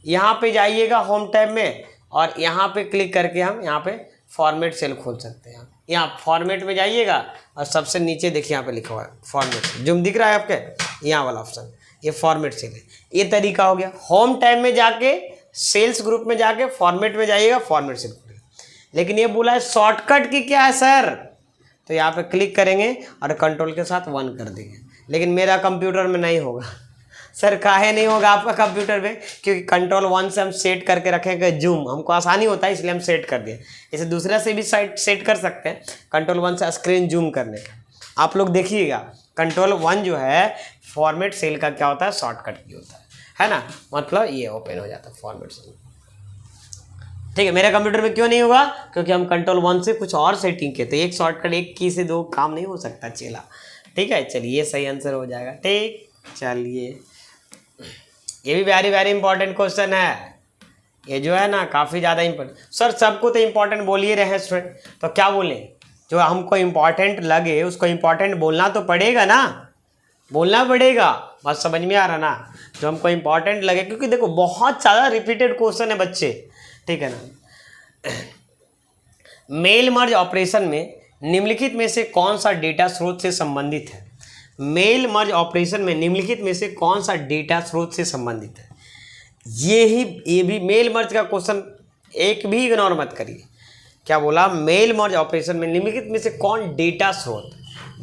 यहाँ पे जाइएगा होम टैब में और यहाँ पे क्लिक करके हम यहाँ पे फॉर्मेट सेल खोल सकते हैं। यहाँ फॉर्मेट में जाइएगा और सबसे नीचे देखिए यहाँ पे लिखा हुआ है फॉर्मेट सेल, जो दिख रहा है आपके यहाँ वाला ऑप्शन, ये फॉर्मेट सेल है। ये तरीका हो गया। होम टैब में जाके सेल्स ग्रुप में जाके फॉर्मेट में जाइएगा, फॉर्मेट सेल खोलिए। लेकिन ये बोला है शॉर्टकट की क्या है सर, तो यहाँ पे क्लिक करेंगे और कंट्रोल के साथ 1 कर देंगे। लेकिन मेरा कंप्यूटर में नहीं होगा सर, काहे नहीं होगा आपका कंप्यूटर में, क्योंकि कंट्रोल 1 से हम सेट करके रखेंगे जूम, हमको आसानी होता है इसलिए हम सेट कर दिए। इसे दूसरा से भी सेट कर सकते हैं, कंट्रोल 1 से स्क्रीन जूम करने का। आप लोग देखिएगा कंट्रोल 1 जो है फॉर्मेट सेल का क्या होता है, शॉर्टकट की होता है ना, मतलब ये ओपन हो जाता है फॉर्मेट सेल। ठीक है, मेरे कंप्यूटर में क्यों नहीं होगा, क्योंकि हम कंट्रोल 1 से कुछ और सेटिंग किए, तो एक शॉर्टकट एक की से 2 काम नहीं हो सकता चेला। ठीक है, चलिए सही आंसर हो जाएगा। ठीक, चलिए ये भी वेरी वेरी इंपॉर्टेंट क्वेश्चन है, ये जो है ना काफ़ी ज़्यादा इंपॉर्टेंट। सर सबको तो इंपॉर्टेंट बोल ही रहे हैं स्टूडेंट, तो क्या बोलें, जो हमको इंपॉर्टेंट लगे उसको इंपॉर्टेंट बोलना तो पड़ेगा ना, बोलना पड़ेगा। बात समझ में आ रहा ना, जो हमको इंपॉर्टेंट लगे, क्योंकि देखो बहुत ज़्यादा रिपीटेड क्वेश्चन है बच्चे, ठीक है ना। मेल मर्ज ऑपरेशन में निम्नलिखित में से कौन सा डेटा स्रोत से संबंधित है? मेल मर्ज ऑपरेशन में निम्नलिखित में से कौन सा डेटा स्रोत से संबंधित है? ये भी मेल मर्ज का क्वेश्चन एक भी इग्नोर मत करिए। क्या बोला? मेल मर्ज ऑपरेशन में निम्नलिखित में से कौन डेटा स्रोत?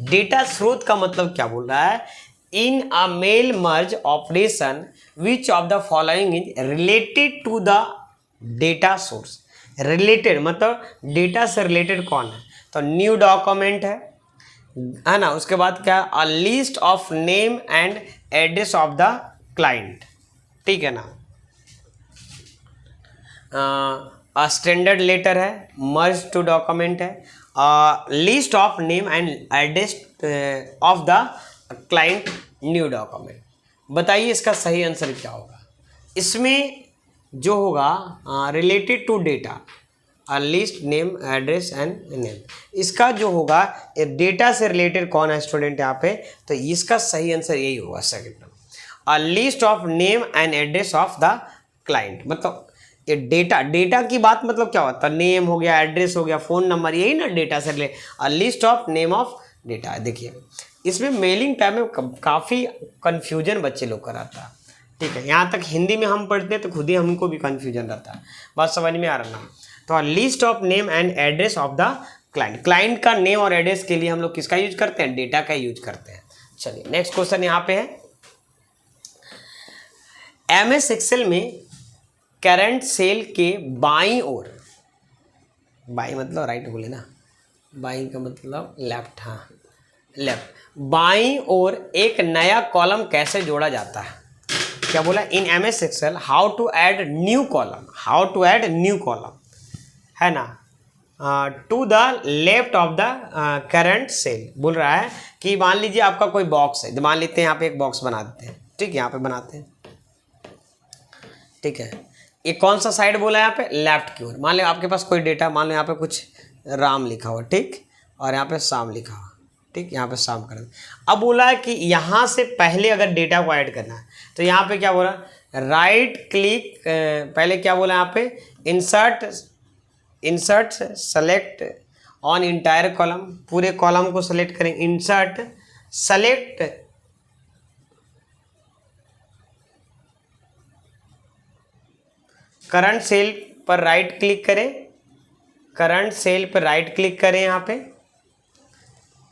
डेटा स्रोत का मतलब क्या बोल रहा है? In a mail merge operation which of the following is related to the data source. Related मतलब डेटा से रिलेटेड कौन है? तो न्यू डॉक्यूमेंट है ना। उसके बाद क्या? A list of name and address of the client, ठीक है ना। स्टैंडर्ड लेटर है, मर्ज टू डॉक्यूमेंट है, list of name and address of the client, new document. बताइए इसका सही आंसर क्या होगा? इसमें जो होगा related to data, list name address and name, इसका जो होगा डेटा से रिलेटेड कौन है स्टूडेंट यहाँ पे? तो इसका सही आंसर यही होगा, second number, a list of name and address of the client. मतलब ये डेटा की बात मतलब क्या होता है? नेम हो गया, एड्रेस हो गया, फ़ोन नंबर, यही ना डेटा से related. A list of name of data. देखिए इसमें मेलिंग टाइम में काफ़ी कन्फ्यूजन बच्चे लोग कराता है, ठीक है। यहाँ तक हिंदी में हम पढ़ते हैं तो खुद ही हमको भी कन्फ्यूजन रहता है। बात समझ में आ रहा ना? तो list of name and address of the client, client का नेम और एड्रेस के लिए हम लोग किसका यूज करते हैं? डेटा का यूज करते हैं। चलिए नेक्स्ट क्वेश्चन यहाँ पे है, MS एक्सेल में करंट सेल के बाईं ओर, बाईं मतलब राइट बोले ना, बाईं का मतलब लेफ्ट, हाँ लेफ्ट, बाईं ओर एक नया कॉलम कैसे जोड़ा जाता है? क्या बोला? In MS Excel how to add new column, how to add new column, है ना, to the left of the current cell. बोल रहा है कि मान लीजिए आपका कोई बॉक्स है, मान लेते हैं यहाँ पे एक बॉक्स बना देते हैं, ठीक है, यहाँ पे बनाते हैं, ठीक है। ये कौन सा साइड बोला है यहाँ पे? लेफ्ट की ओर। मान लो आपके पास कोई डेटा, मान लो यहाँ पे कुछ राम लिखा हुआ, ठीक, और यहाँ पे शाम लिखा हुआ, ठीक, यहाँ पे शाम कर। अब बोला है कि यहाँ से पहले अगर डेटा को ऐड करना है तो यहाँ पे क्या बोला? राइट क्लिक, पहले क्या बोला यहाँ पे? Insert select on entire column, पूरे कॉलम को सेलेक्ट करें, इंसर्ट सेलेक्ट करंट सेल पर राइट क्लिक करें, करंट सेल पर राइट क्लिक करें, यहाँ पे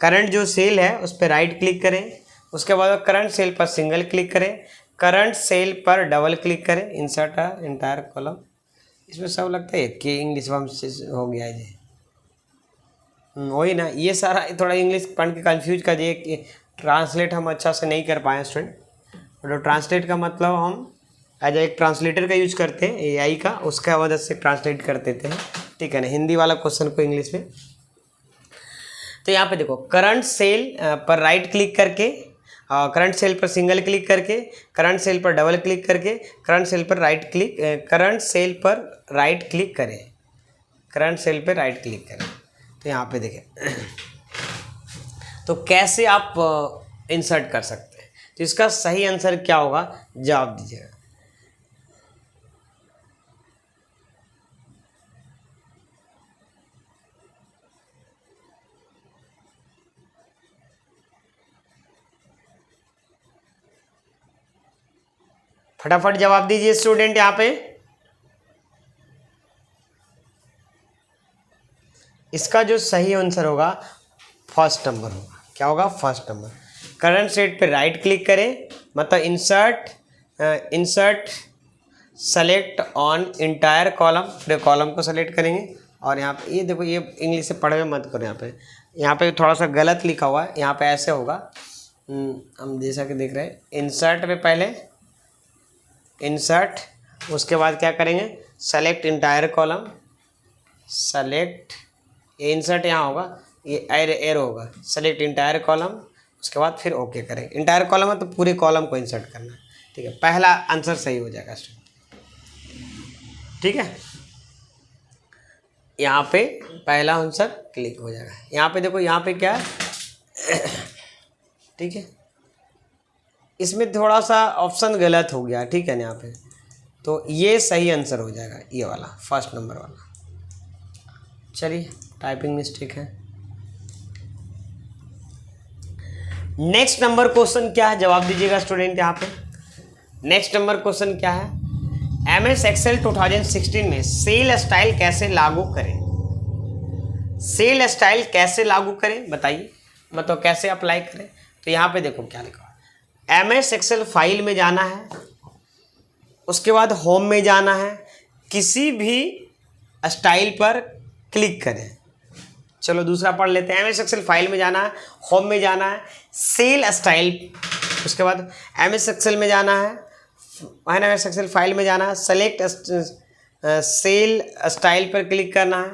करंट जो सेल है उस पर राइट क्लिक करें। उसके बाद करंट सेल पर सिंगल क्लिक करें, करंट सेल पर डबल क्लिक करें, इंसर्ट इंटायर कॉलम। इसमें सब लगता है कि इंग्लिश हो गया है जी, वही ना, ये सारा थोड़ा इंग्लिश पढ़ के कंफ्यूज कर दिए कि ट्रांसलेट हम अच्छा से नहीं कर पाए स्टूडेंट। तो ट्रांसलेट का मतलब हम एज एक ट्रांसलेटर का यूज करते हैं, AI का, उसका वजह से ट्रांसलेट कर देते हैं, ठीक है ना, हिंदी वाला क्वेश्चन को इंग्लिश में। तो यहाँ पे देखो करंट सेल पर राइट क्लिक करके, करंट सेल पर सिंगल क्लिक करके, करंट सेल पर डबल क्लिक करके, करंट सेल पर राइट क्लिक, करंट सेल पर राइट क्लिक करें, करंट सेल पर राइट क्लिक करें। तो यहाँ पे देखें तो कैसे आप इंसर्ट कर सकते हैं? तो इसका सही आंसर क्या होगा? जवाब दीजिएगा। फटाफट जवाब दीजिए स्टूडेंट यहाँ पे। इसका जो सही आंसर होगा फर्स्ट नंबर होगा। क्या होगा? First number. करंट सेट पे राइट क्लिक करें, मतलब insert select on entire column, पूरे कॉलम को सेलेक्ट करेंगे। और यहाँ पे ये देखो, ये इंग्लिश से पढ़े हुए मत करो, यहाँ पे थोड़ा सा गलत लिखा हुआ है, यहाँ पे ऐसे होगा, हम जैसा कि देख रहे हैं, इंसर्ट पे पहले इंसर्ट, उसके बाद क्या करेंगे? सेलेक्ट इंटायर कॉलम, सेलेक्ट, ये इंसर्ट यहाँ होगा, ये एर होगा, सेलेक्ट इंटायर कॉलम, उसके बाद फिर ओके करें। इंटायर कॉलम है तो पूरे कॉलम को इंसर्ट करना है, ठीक है, पहला आंसर सही हो जाएगा स्टूडेंट। ठीक है, यहाँ पे पहला आंसर क्लिक हो जाएगा। यहाँ पे देखो, यहाँ पे क्या है ठीक है, इसमें थोड़ा सा ऑप्शन गलत हो गया, ठीक है ना यहाँ पे, तो ये सही आंसर हो जाएगा, ये वाला फर्स्ट नंबर वाला। चलिए, टाइपिंग मिस्टेक है। नेक्स्ट नंबर क्वेश्चन क्या है, जवाब दीजिएगा स्टूडेंट। यहाँ पे नेक्स्ट नंबर क्वेश्चन क्या है, MS Excel 2016 में सेल स्टाइल कैसे लागू करें। सेल स्टाइल कैसे लागू करें बताइए, मतलब कैसे अप्लाई करें। तो यहाँ पे देखो क्या लिखा है, MS Excel फाइल में जाना है, उसके बाद होम में जाना है, किसी भी स्टाइल पर क्लिक करें। चलो दूसरा पढ़ लेते हैं। MS Excel फाइल में जाना है, होम में जाना है, सेल स्टाइल, उसके बाद MS Excel में जाना है, MS Excel फाइल में जाना है, सेलेक्ट सेल स्टाइल पर क्लिक करना है,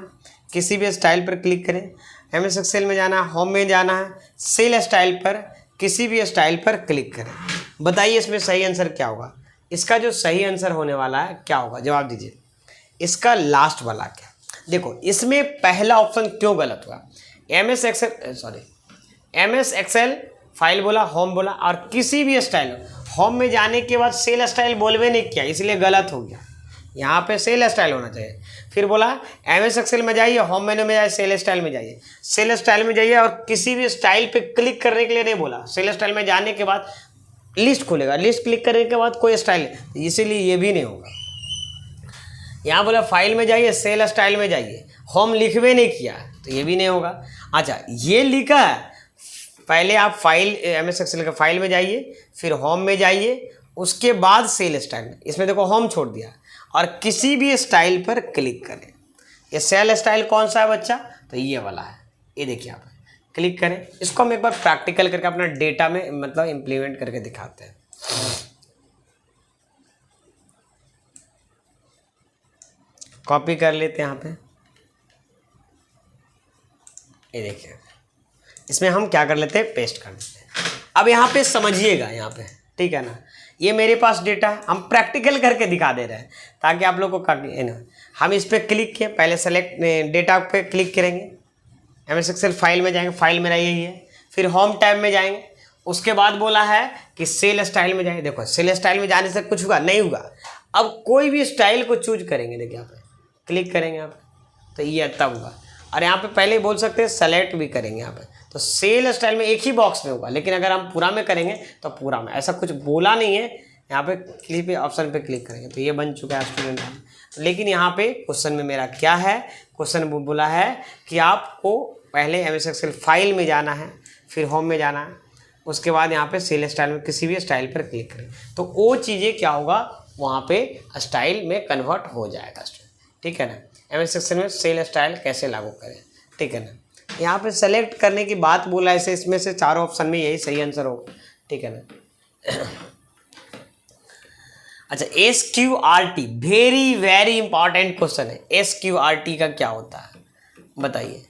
किसी भी स्टाइल पर क्लिक करें। MS Excel में जाना है, होम में जाना है, सेल स्टाइल पर किसी भी स्टाइल पर क्लिक करें। बताइए इसमें सही आंसर क्या होगा। इसका जो सही आंसर होने वाला है क्या होगा, जवाब दीजिए। इसका लास्ट वाला क्या, देखो इसमें पहला ऑप्शन क्यों गलत हुआ। MS Excel फाइल बोला, होम बोला, और किसी भी स्टाइल, होम में जाने के बाद सेल स्टाइल बोलवे नहीं किया, इसलिए गलत हो गया। यहाँ पे सेल स्टाइल होना चाहिए। फिर बोला MS Excel में जाइए, होम मेन्यू में जाइए, सेल स्टाइल में जाइए, सेल स्टाइल में जाइए, और किसी भी स्टाइल पे क्लिक करने के लिए नहीं बोला। सेल स्टाइल में जाने के बाद लिस्ट खुलेगा, लिस्ट क्लिक करने के बाद कोई स्टाइल, इसीलिए ये भी नहीं होगा। यहाँ बोला फाइल में जाइए, सेल स्टाइल में जाइए, होम लिखवे नहीं किया, तो ये भी नहीं होगा। अच्छा, ये लिखा है, पहले आप फाइल MS Excel के फाइल में जाइए, फिर होम में जाइए, उसके बाद सेल स्टाइल में, इसमें देखो होम छोड़ दिया, और किसी भी स्टाइल पर क्लिक करें। ये सेल स्टाइल कौन सा है बच्चा, तो ये वाला है, ये देखिए आप क्लिक करें। इसको हम एक बार प्रैक्टिकल करके अपना डेटा में मतलब इम्प्लीमेंट करके दिखाते हैं। कॉपी कर लेते हैं यहाँ पे, ये देखिए, इसमें हम क्या कर लेते हैं, पेस्ट कर देते हैं। अब यहाँ पे समझिएगा, यहाँ पे ठीक है ना, ये मेरे पास डेटा है, हम प्रैक्टिकल करके दिखा दे रहे हैं ताकि आप लोगों को हम इस पर क्लिक किए, पहले सेलेक्ट डेटा पे क्लिक करेंगे, MS Excel फाइल में जाएंगे, फाइल मेरा यही है, फिर होम टैब में जाएंगे, उसके बाद बोला है कि सेल स्टाइल में जाएंगे। देखो सेल स्टाइल में जाने से कुछ हुआ नहीं हुआ। अब कोई भी स्टाइल को चूज करेंगे, देखिए यहाँ पे क्लिक करेंगे यहाँ पे, तो ये तब हुआ। और यहाँ पे पहले बोल सकते हैं सेलेक्ट भी करेंगे यहाँ पे, तो सेल स्टाइल में एक ही बॉक्स में होगा, लेकिन अगर हम पूरा में करेंगे तो पूरा में, ऐसा कुछ बोला नहीं है। यहाँ पे क्लिक पे ऑप्शन पे क्लिक करेंगे तो ये बन चुका है स्टूडेंट। लेकिन यहाँ पे क्वेश्चन में मेरा क्या है, क्वेश्चन बोला है कि आपको पहले MS Excel फाइल में जाना है, फिर होम में जाना है, उसके बाद यहाँ पे सेल स्टाइल में किसी भी स्टाइल पर क्लिक करें, तो वो चीज़ें क्या होगा वहाँ पे स्टाइल में कन्वर्ट हो जाएगा स्टूडेंट, ठीक है ना। MS Excel में सेल स्टाइल कैसे लागू करें, ठीक है ना। यहाँ पे सेलेक्ट करने की बात बोला है, इसमें से चारों ऑप्शन में यही सही आंसर होगा, ठीक है ना। अच्छा, SQRT very very important question है। SQRT का क्या होता है बताइए।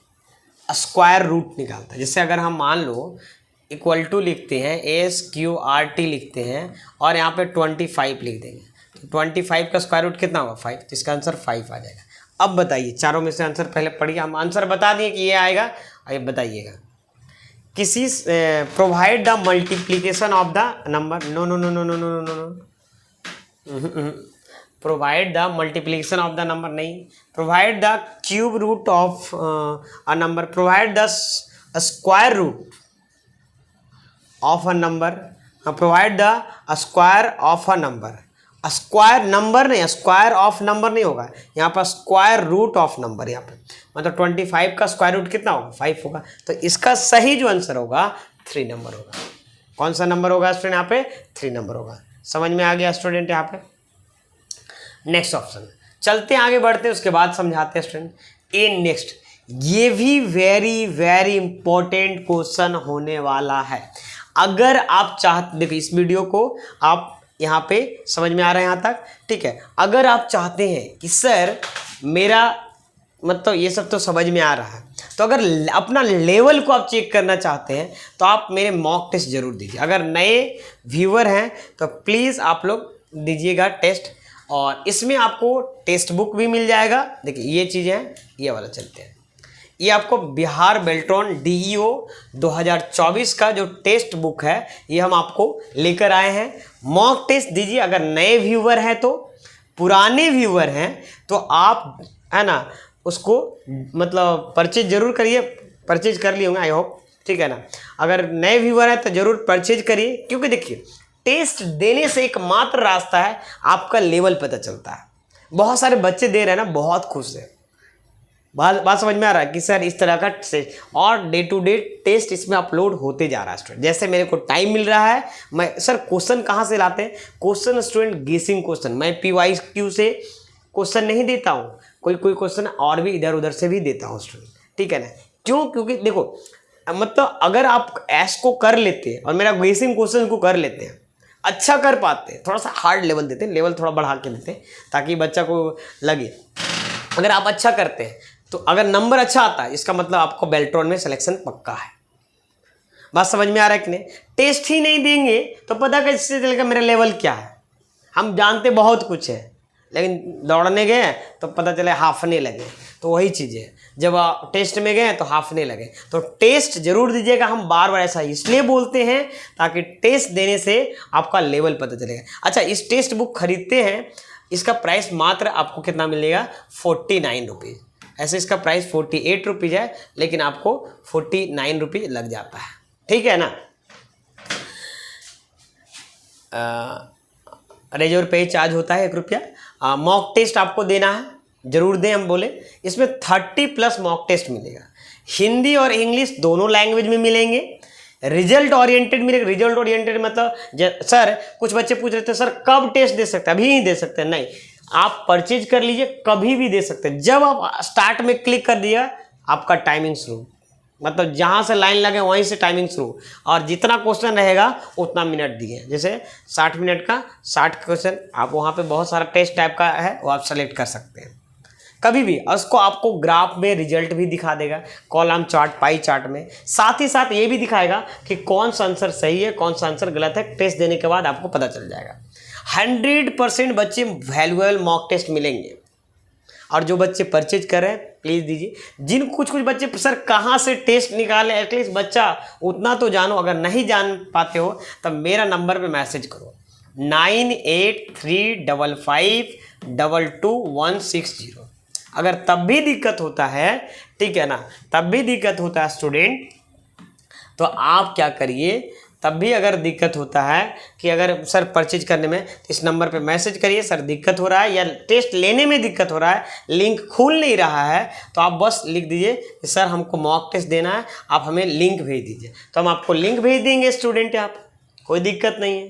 स्क्वायर रूट निकालता है। जैसे अगर हम मान लो इक्वल टू लिखते हैं, SQRT लिखते हैं और यहाँ पे 25 लिख देंगे, तो 25 का स्क्वायर रूट कितना होगा 5, तो इसका आंसर 5 आ जाएगा। अब बताइए चारों में से आंसर पहले पढ़िए, हम आंसर बता दिए कि ये आएगा, अब बताइएगा। किसी provide the multiplication of the number, no no no no no no no no, provide the multiplication of the number नहीं, provide the cube root of a number, provide the square root of a number, provide the square of a number. Square number नहीं, square of number नहीं होगा यहाँ पर, square root of number. यहाँ पे मतलब 25 का स्क्वायर रूट कितना होगा 5 होगा, तो इसका सही जो आंसर होगा 3 नंबर होगा। कौन सा नंबर होगा स्टूडेंट यहाँ पे, 3 नंबर होगा। समझ में आ गया स्टूडेंट यहाँ पे। नेक्स्ट ऑप्शन, चलते आगे बढ़ते हैं, उसके बाद समझाते हैं स्टूडेंट। ए नेक्स्ट, ये भी वेरी वेरी इंपॉर्टेंट क्वेश्चन होने वाला है। अगर आप चाहते, देखिए इस वीडियो को आप यहाँ पे समझ में आ रहा है यहाँ तक, ठीक है। अगर आप चाहते हैं कि सर मेरा मतलब ये सब तो समझ में आ रहा है। तो अगर अपना लेवल को आप चेक करना चाहते हैं तो आप मेरे मॉक टेस्ट जरूर दीजिए। अगर नए व्यूअर हैं तो प्लीज़ आप लोग दीजिएगा टेस्ट, और इसमें आपको टेस्ट बुक भी मिल जाएगा। देखिए ये चीज़ें हैं, ये वाला चलते हैं, ये आपको बिहार बेल्ट्रॉन DEO 2024 का जो टेस्ट बुक है ये हम आपको लेकर आए हैं। मॉक टेस्ट दीजिए। अगर नए व्यूअर हैं तो, पुराने व्यूअर हैं तो आप है ना उसको मतलब परचेज जरूर करिए। परचेज कर लिए होंगे आई होप, ठीक है ना। अगर नए व्यूअर हैं तो ज़रूर परचेज करिए, क्योंकि देखिए टेस्ट देने से एकमात्र रास्ता है आपका लेवल पता चलता है। बहुत सारे बच्चे दे रहे हैं ना, बहुत खुश है। बात समझ में आ रहा है कि सर इस तरह का टेस्ट, और डे टू डे टेस्ट इसमें अपलोड होते जा रहा है स्टूडेंट। जैसे मेरे को टाइम मिल रहा है, मैं सर क्वेश्चन कहाँ से लाते हैं, क्वेश्चन स्टूडेंट गेसिंग क्वेश्चन, मैं PYQ से क्वेश्चन नहीं देता हूँ, कोई क्वेश्चन और भी इधर उधर से भी देता हूँ स्टूडेंट, ठीक है ना। क्यों? क्योंकि देखो मतलब अगर आप एस को कर लेते हैं और मेरा गेसिंग क्वेश्चन को कर लेते हैं, अच्छा कर पाते हैं, थोड़ा सा हार्ड लेवल देते हैं, लेवल थोड़ा बढ़ा के देते हैं ताकि बच्चा को लगे। अगर आप अच्छा करते हैं तो अगर नंबर अच्छा आता है इसका मतलब आपको बेल्ट्रॉन में सिलेक्शन पक्का है। बात समझ में आ रहा है कि नहीं? टेस्ट ही नहीं देंगे तो पता कैसे चलेगा मेरा लेवल क्या है। हम जानते बहुत कुछ है लेकिन दौड़ने गए तो पता चले हाफने लगे। तो वही चीज़ है, जब आप टेस्ट में गए तो हाफने लगे। तो टेस्ट जरूर दीजिएगा। हम बार बार ऐसा इसलिए बोलते हैं ताकि टेस्ट देने से आपका लेवल पता चलेगा। अच्छा, इस टेस्ट बुक खरीदते हैं, इसका प्राइस मात्र आपको कितना मिलेगा? 49 रुपीज़। ऐसे इसका प्राइस 48 रुपीज़ है, लेकिन आपको 49 रुपीज़ लग जाता है, ठीक है ना। रेजर पे चार्ज होता है 1 रुपया। मॉक टेस्ट आपको देना है, जरूर दें, हम बोले। इसमें 30+ मॉक टेस्ट मिलेगा, हिंदी और इंग्लिश दोनों लैंग्वेज में मिलेंगे। रिजल्ट ओरिएंटेड मिलेगा। रिजल्ट ओरिएंटेड मतलब सर कुछ बच्चे पूछ रहे थे सर कब टेस्ट दे सकते हैं, अभी नहीं दे सकते। नहीं, आप परचेज कर लीजिए, कभी भी दे सकते हैं। जब आप स्टार्ट में क्लिक कर दिया आपका टाइमिंग शुरू, मतलब जहाँ से लाइन लगे वहीं से टाइमिंग शुरू, और जितना क्वेश्चन रहेगा उतना मिनट दिए। जैसे 60 मिनट का 60 क्वेश्चन, आप वहाँ पे बहुत सारा टेस्ट टाइप का है वो आप सेलेक्ट कर सकते हैं कभी भी। उसको आपको ग्राफ में रिजल्ट भी दिखा देगा, कॉलम चार्ट, पाई चार्ट में। साथ ही साथ ये भी दिखाएगा कि कौन सा आंसर सही है, कौन सा आंसर गलत है। टेस्ट देने के बाद आपको पता चल जाएगा। 100% बच्चे वैल्यूएबल मॉक टेस्ट मिलेंगे। और जो बच्चे परचेज कर रहे हैं प्लीज़ दीजिए। जिन कुछ बच्चे सर कहाँ से टेस्ट निकालें, एटलीस्ट बच्चा उतना तो जानो। अगर नहीं जान पाते हो तब मेरा नंबर पे मैसेज करो 9835522160। अगर तब भी दिक्कत होता है, ठीक है ना, तब भी दिक्कत होता है स्टूडेंट, तो आप क्या करिए, तब भी अगर दिक्कत होता है कि अगर सर परचेज करने में, तो इस नंबर पे मैसेज करिए सर दिक्कत हो रहा है या टेस्ट लेने में दिक्कत हो रहा है, लिंक खुल नहीं रहा है, तो आप बस लिख दीजिए कि सर हमको मॉक टेस्ट देना है, आप हमें लिंक भेज दीजिए। तो हम आपको लिंक भेज देंगे स्टूडेंट, आप कोई दिक्कत नहीं है।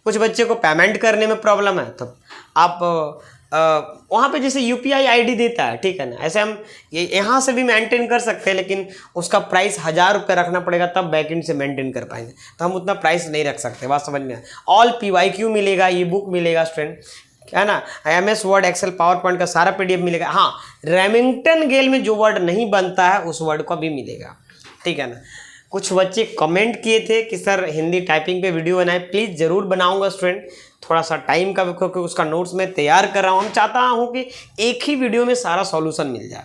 कुछ बच्चे को पेमेंट करने में प्रॉब्लम है तो आप वहाँ पे जैसे UPI ID देता है, ठीक है ना, ऐसे हम यहाँ से भी मेंटेन कर सकते हैं, लेकिन उसका प्राइस 1000 रुपये रखना पड़ेगा, तब बैकएंड से मेंटेन कर पाएंगे। तो हम उतना प्राइस नहीं रख सकते। बात समझ में। ऑल PYQ मिलेगा, ये बुक मिलेगा स्टूडेंट, है ना। MS Word, Excel, PowerPoint का सारा PDF मिलेगा। हाँ, रेमिंगटन गेल में जो वर्ड नहीं बनता है उस वर्ड का भी मिलेगा, ठीक है ना। कुछ बच्चे कमेंट किए थे कि सर हिंदी टाइपिंग पे वीडियो बनाए, प्लीज़ ज़रूर बनाऊंगा स्टूडेंट। थोड़ा सा टाइम का, क्योंकि उसका नोट्स मैं तैयार कर रहा हूँ। हम चाहता हूँ कि एक ही वीडियो में सारा सॉल्यूशन मिल जाए,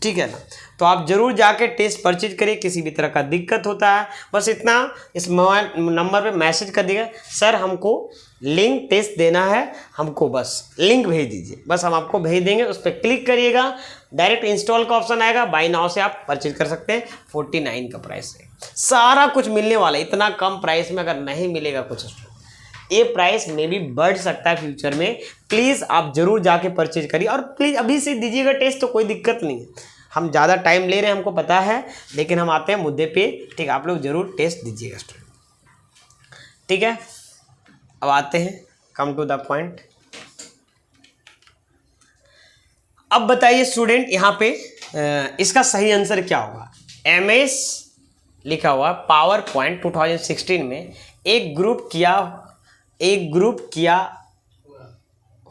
ठीक है ना। तो आप जरूर जाके टेस्ट परचेज करिए। किसी भी तरह का दिक्कत होता है बस इतना इस मोबाइल नंबर पे मैसेज कर दिएगा, सर हमको लिंक टेस्ट देना है, हमको बस लिंक भेज दीजिए। बस हम आपको भेज देंगे, उस पर क्लिक करिएगा, डायरेक्ट इंस्टॉल का ऑप्शन आएगा, बाय नाउ से आप परचेज कर सकते हैं। 49 का प्राइस है, सारा कुछ मिलने वाला है। इतना कम प्राइस में अगर नहीं मिलेगा कुछ, ये प्राइस में भी बढ़ सकता है फ्यूचर में। प्लीज़ आप जरूर जाके परचेज करिए, और प्लीज़ अभी से दीजिएगा टेस्ट, तो कोई दिक्कत नहीं है। हम ज़्यादा टाइम ले रहे हैं हमको पता है, लेकिन हम आते हैं मुद्दे पे, ठीक। आप लोग जरूर टेस्ट दीजिएगा स्टूडेंट, ठीक है। अब आते हैं, कम टू द पॉइंट। अब बताइए स्टूडेंट, यहाँ पे इसका सही आंसर क्या होगा। MS लिखा हुआ पावर पॉइंट 2016 में एक ग्रुप किया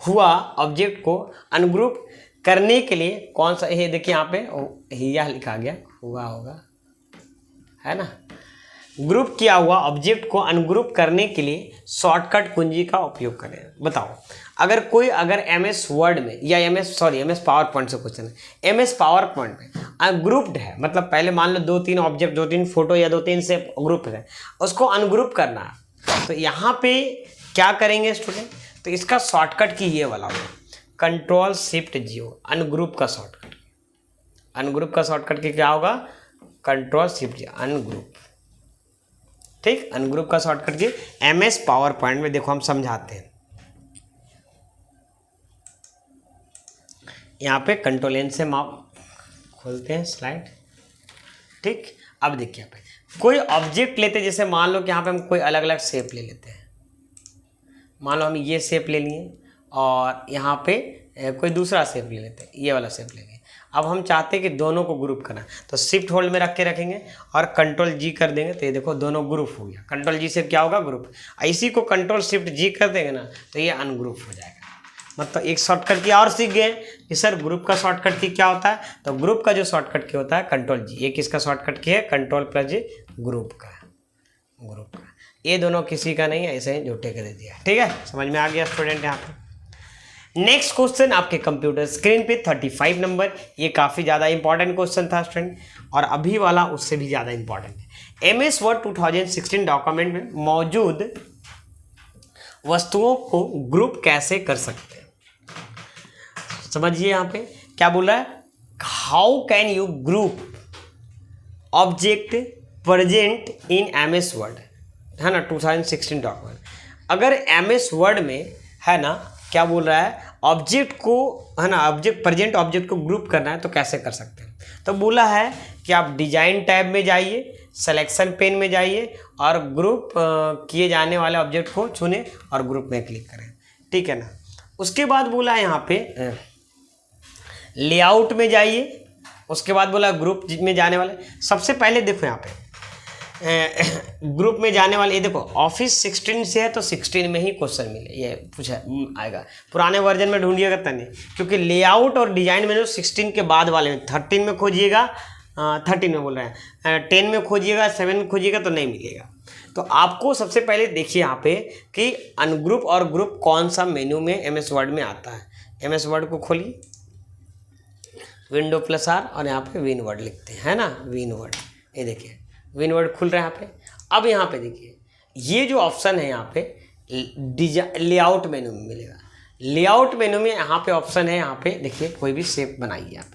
हुआ ऑब्जेक्ट को अनग्रुप करने के लिए कौन सा, ये देखिए यहाँ पे हिया लिखा गया, हुआ होगा, है ना। ग्रुप किया हुआ ऑब्जेक्ट को अनग्रुप करने के लिए शॉर्टकट कुंजी का उपयोग करें। बताओ, अगर एमएस वर्ड में या एमएस पावर पॉइंट से क्वेश्चन है, एमएस पावर पॉइंट में अनग्रुप्ड है, मतलब पहले मान लो 2-3 ऑब्जेक्ट, 2-3 फोटो या 2-3 से ग्रुप है, उसको अनग्रुप करना है, तो यहाँ पे क्या करेंगे स्टूडेंट, तो इसका शॉर्टकट की ये वाला होगा कंट्रोल शिफ्ट जी, अनग्रुप का शॉर्टकट। अनग्रुप का शॉर्टकट की क्या होगा, कंट्रोल शिफ्ट जी, अनग्रुप। ठीक, अनग्रुप का शॉर्टकट की एमएस पावर पॉइंट में देखो हम समझाते हैं। यहाँ पे कंट्रोल एन से माप खोलते हैं स्लाइड। ठीक, अब देखिए यहाँ पे कोई ऑब्जेक्ट लेते हैं, जैसे मान लो कि यहाँ पे हम कोई अलग अलग शेप ले लेते हैं। मान लो हम ये शेप ले लिए और यहाँ पे कोई दूसरा शेप ले लेते हैं, ये वाला शेप लेंगे। अब हम चाहते हैं कि दोनों को ग्रुप करना, तो शिफ्ट होल्ड में रख के रखेंगे और कंट्रोल जी कर देंगे, तो ये देखो दोनों ग्रुप हो गया। कंट्रोल जी से क्या होगा, ग्रुप। इसी को कंट्रोल शिफ्ट जी कर देंगे ना, तो ये अनग्रुप हो जाएगा। मतलब एक शॉर्टकट की और सीख गए कि सर ग्रुप का शॉर्टकट की क्या होता है, तो ग्रुप का जो शॉर्टकट की होता है कंट्रोल जी। ये किसका शॉर्टकट की है, कंट्रोल प्लस जी, ग्रुप का। ये दोनों किसी का नहीं है, ऐसे ही झूठे के दे दिया। ठीक है, समझ में आ गया स्टूडेंट। यहाँ पे नेक्स्ट क्वेश्चन आपके कंप्यूटर स्क्रीन पे 35 नंबर, ये काफ़ी ज़्यादा इंपॉर्टेंट क्वेश्चन था स्टूडेंट, और अभी वाला उससे भी ज़्यादा इंपॉर्टेंट है। एमएस वर्ड 2016 डॉक्यूमेंट में मौजूद वस्तुओं को ग्रुप कैसे कर सकते हैं। समझिए यहाँ पे क्या बोल रहा है, how can you group object present in MS word, है ना, 2016 डॉक्यूमेंट। अगर एमएस वर्ड में है ना, क्या बोल रहा है, ऑब्जेक्ट को, है ना, ऑब्जेक्ट प्रेजेंट ऑब्जेक्ट को ग्रुप करना है तो कैसे कर सकते हैं। तो बोला है कि आप डिजाइन टैब में जाइए, सिलेक्शन पेन में जाइए और ग्रुप किए जाने वाले ऑब्जेक्ट को चुने और ग्रुप में क्लिक करें। ठीक है ना। उसके बाद बोला है यहाँ पे लेआउट में जाइए, उसके बाद बोला ग्रुप में जाने वाले, सबसे पहले देखो यहाँ पे ग्रुप में जाने वाले, ये देखो ऑफिस 16 से है तो 16 में ही क्वेश्चन मिले, ये पूछा आएगा। पुराने वर्जन में ढूंढिएगा तभी, क्योंकि लेआउट और डिजाइन में जो 16 के बाद वाले में 13 में खोजिएगा, 13 में बोल रहे हैं, 10 में खोजिएगा, 7 में खोजिएगा तो नहीं मिलेगा। तो आपको सबसे पहले देखिए यहाँ पे कि अनग्रुप और ग्रुप कौन सा मेन्यू में एमएस वर्ड में आता है। एमएस वर्ड को खोलिए, विंडो प्लस आर और यहाँ पे विन वर्ड लिखते हैं, है ना, विन वर्ड। ये देखिए विन वर्ड खुल रहा है यहाँ पे। अब यहाँ पे देखिए ये जो ऑप्शन है यहाँ पे लेआउट मेन्यू में मिलेगा। लेआउट मेन्यू में यहाँ पे ऑप्शन है, यहाँ पे देखिए कोई भी शेप बनाइए आप।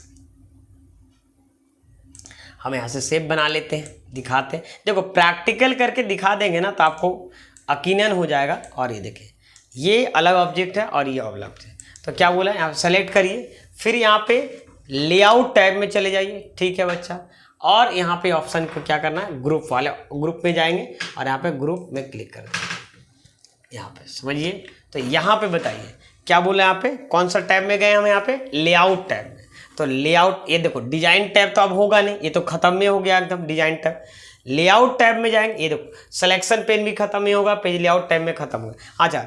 हम यहाँ से शेप बना लेते हैं, दिखाते हैं। देखो प्रैक्टिकल करके दिखा देंगे ना तो आपको यकीनन हो जाएगा। और ये देखिए ये अलग ऑब्जेक्ट है और ये अलग है, तो क्या बोला है, यहाँ सेलेक्ट करिए, फिर यहाँ पे लेआउट टैब में चले जाइए। ठीक है बच्चा, और यहाँ पे ऑप्शन को क्या करना है, ग्रुप वाले ग्रुप में जाएंगे और यहाँ पे ग्रुप में क्लिक कर देंगे। यहाँ पे समझिए, तो यहाँ पे बताइए क्या बोला, यहाँ पे कौन सा टैब में गए हम, यहाँ पे लेआउट टैब में। तो लेआउट, ये देखो डिजाइन टैब तो अब होगा नहीं, ये तो खत्म में हो गया एकदम डिजाइन टैब। लेआउट टैब में जाएंगे, ये देखो सिलेक्शन पेन भी खत्म ही होगा, पेज लेआउट टैब में खत्म होगा। अच्छा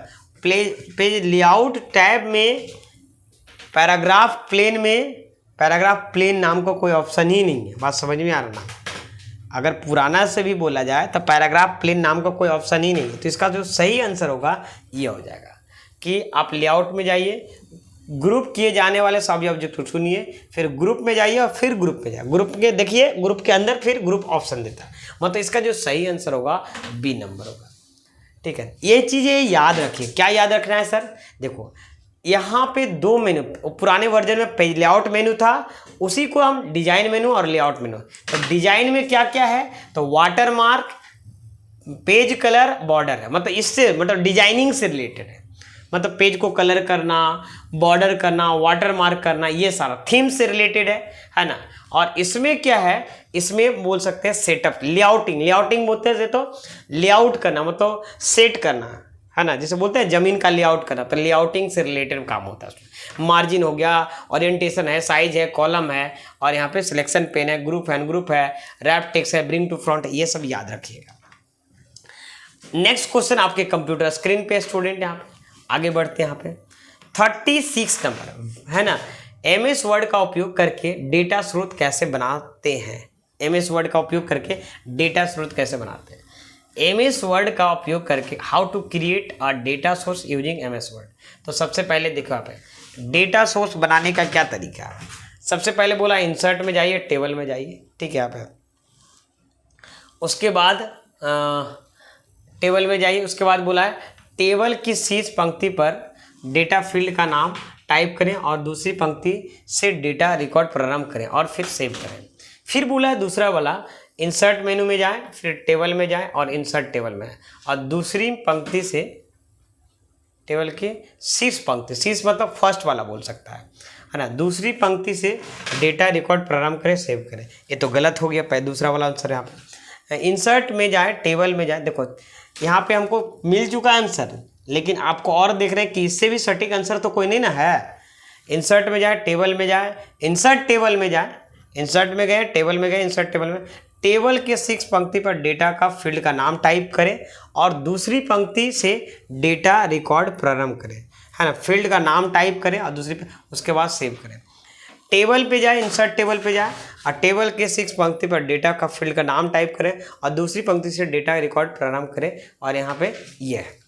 पेज लेआउट टैब में पैराग्राफ प्लेन में, पैराग्राफ प्लेन नाम का कोई ऑप्शन ही नहीं है। बात समझ में आ रहा ना। अगर पुराना से भी बोला जाए तो पैराग्राफ प्लेन नाम का कोई ऑप्शन ही नहीं है। तो इसका जो सही आंसर होगा ये हो जाएगा कि आप लेआउट में जाइए, ग्रुप किए जाने वाले सभी ऑब्जेक्ट को चुनिए, फिर ग्रुप में जाइए और फिर ग्रुप में जाइए। ग्रुप के देखिए ग्रुप के अंदर फिर ग्रुप ऑप्शन देता है, मतलब इसका जो सही आंसर होगा बी नंबर होगा। ठीक है, ये चीज़ें याद रखिए। क्या याद रखना है सर, देखो यहाँ पे दो मेनू, पुराने वर्जन में पेज लेआउट मेनू था, उसी को हम डिजाइन मेनू और लेआउट मेनू। तो डिजाइन में क्या क्या है, तो water mark, page colour, border है, मतलब इससे मतलब डिजाइनिंग से रिलेटेड है। मतलब पेज को कलर करना, बॉर्डर करना, वाटर मार्क करना, ये सारा थीम से रिलेटेड है ना। और इसमें क्या है, इसमें बोल सकते हैं सेटअप, लेआउटिंग। लेआउटिंग बोलते हैं तो लेआउट करना मतलब सेट करना, है ना, जैसे बोलते हैं जमीन का लेआउट करना, तो लेआउटिंग से रिलेटेड काम होता है। मार्जिन हो गया, ओरिएंटेशन है, साइज है, कॉलम है, और यहाँ पे सिलेक्शन पेन है, ग्रुप है, अनग्रुप है, रैप टेक्स्ट है, ब्रिंग टू फ्रंट, ये सब याद रखिएगा। नेक्स्ट क्वेश्चन आपके कंप्यूटर स्क्रीन पे स्टूडेंट, यहाँ पे आगे बढ़ते हैं। यहाँ पे 36 नंबर है ना, MS वर्ड का उपयोग करके डेटा स्रोत कैसे बनाते हैं? MS वर्ड का उपयोग करके डेटा स्रोत कैसे बनाते हैं? MS वर्ड का उपयोग करके how to create a data source using MS Word. तो सबसे पहले देखो आप डेटा सोर्स बनाने का क्या तरीका है। सबसे पहले बोला इंसर्ट में जाइए, टेबल में जाइए, ठीक है। आप उसके बाद टेबल में जाइए, उसके बाद बोला है टेबल की शीर्ष पंक्ति पर डेटा फील्ड का नाम टाइप करें और दूसरी पंक्ति से डेटा रिकॉर्ड प्रारंभ करें और फिर सेव करें। फिर बोला है दूसरा वाला इंसर्ट मेनू में जाएं, फिर टेबल में जाएं और इंसर्ट टेबल में और दूसरी पंक्ति से टेबल के शीर्ष पंक्ति, शीर्ष मतलब फर्स्ट वाला बोल सकता है ना, दूसरी पंक्ति से डेटा रिकॉर्ड प्रारंभ करें, सेव करें। ये तो गलत हो गया, पहले दूसरा वाला आंसर है। यहाँ पे इंसर्ट में जाए, टेबल में जाए, देखो यहाँ पे हमको मिल चुका है आंसर, लेकिन आपको और देख रहे हैं कि इससे भी सटीक आंसर तो कोई नहीं ना है। इंसर्ट में जाए, टेबल में जाए, इंसर्ट टेबल में जाए, इंसर्ट में गए, टेबल में गए, इंसर्ट टेबल में, टेबल के शीर्ष पंक्ति पर डेटा का फील्ड का नाम टाइप करें और दूसरी पंक्ति से डेटा रिकॉर्ड प्रारंभ करें, है ना। फील्ड का नाम टाइप करें और दूसरी उसके बाद सेव करें। टेबल पे जाए, इंसर्ट टेबल पे जाए और टेबल के शीर्ष पंक्ति पर डेटा का फील्ड का नाम टाइप करें और दूसरी पंक्ति से डेटा रिकॉर्ड प्रारंभ करें और यहाँ पे ये है।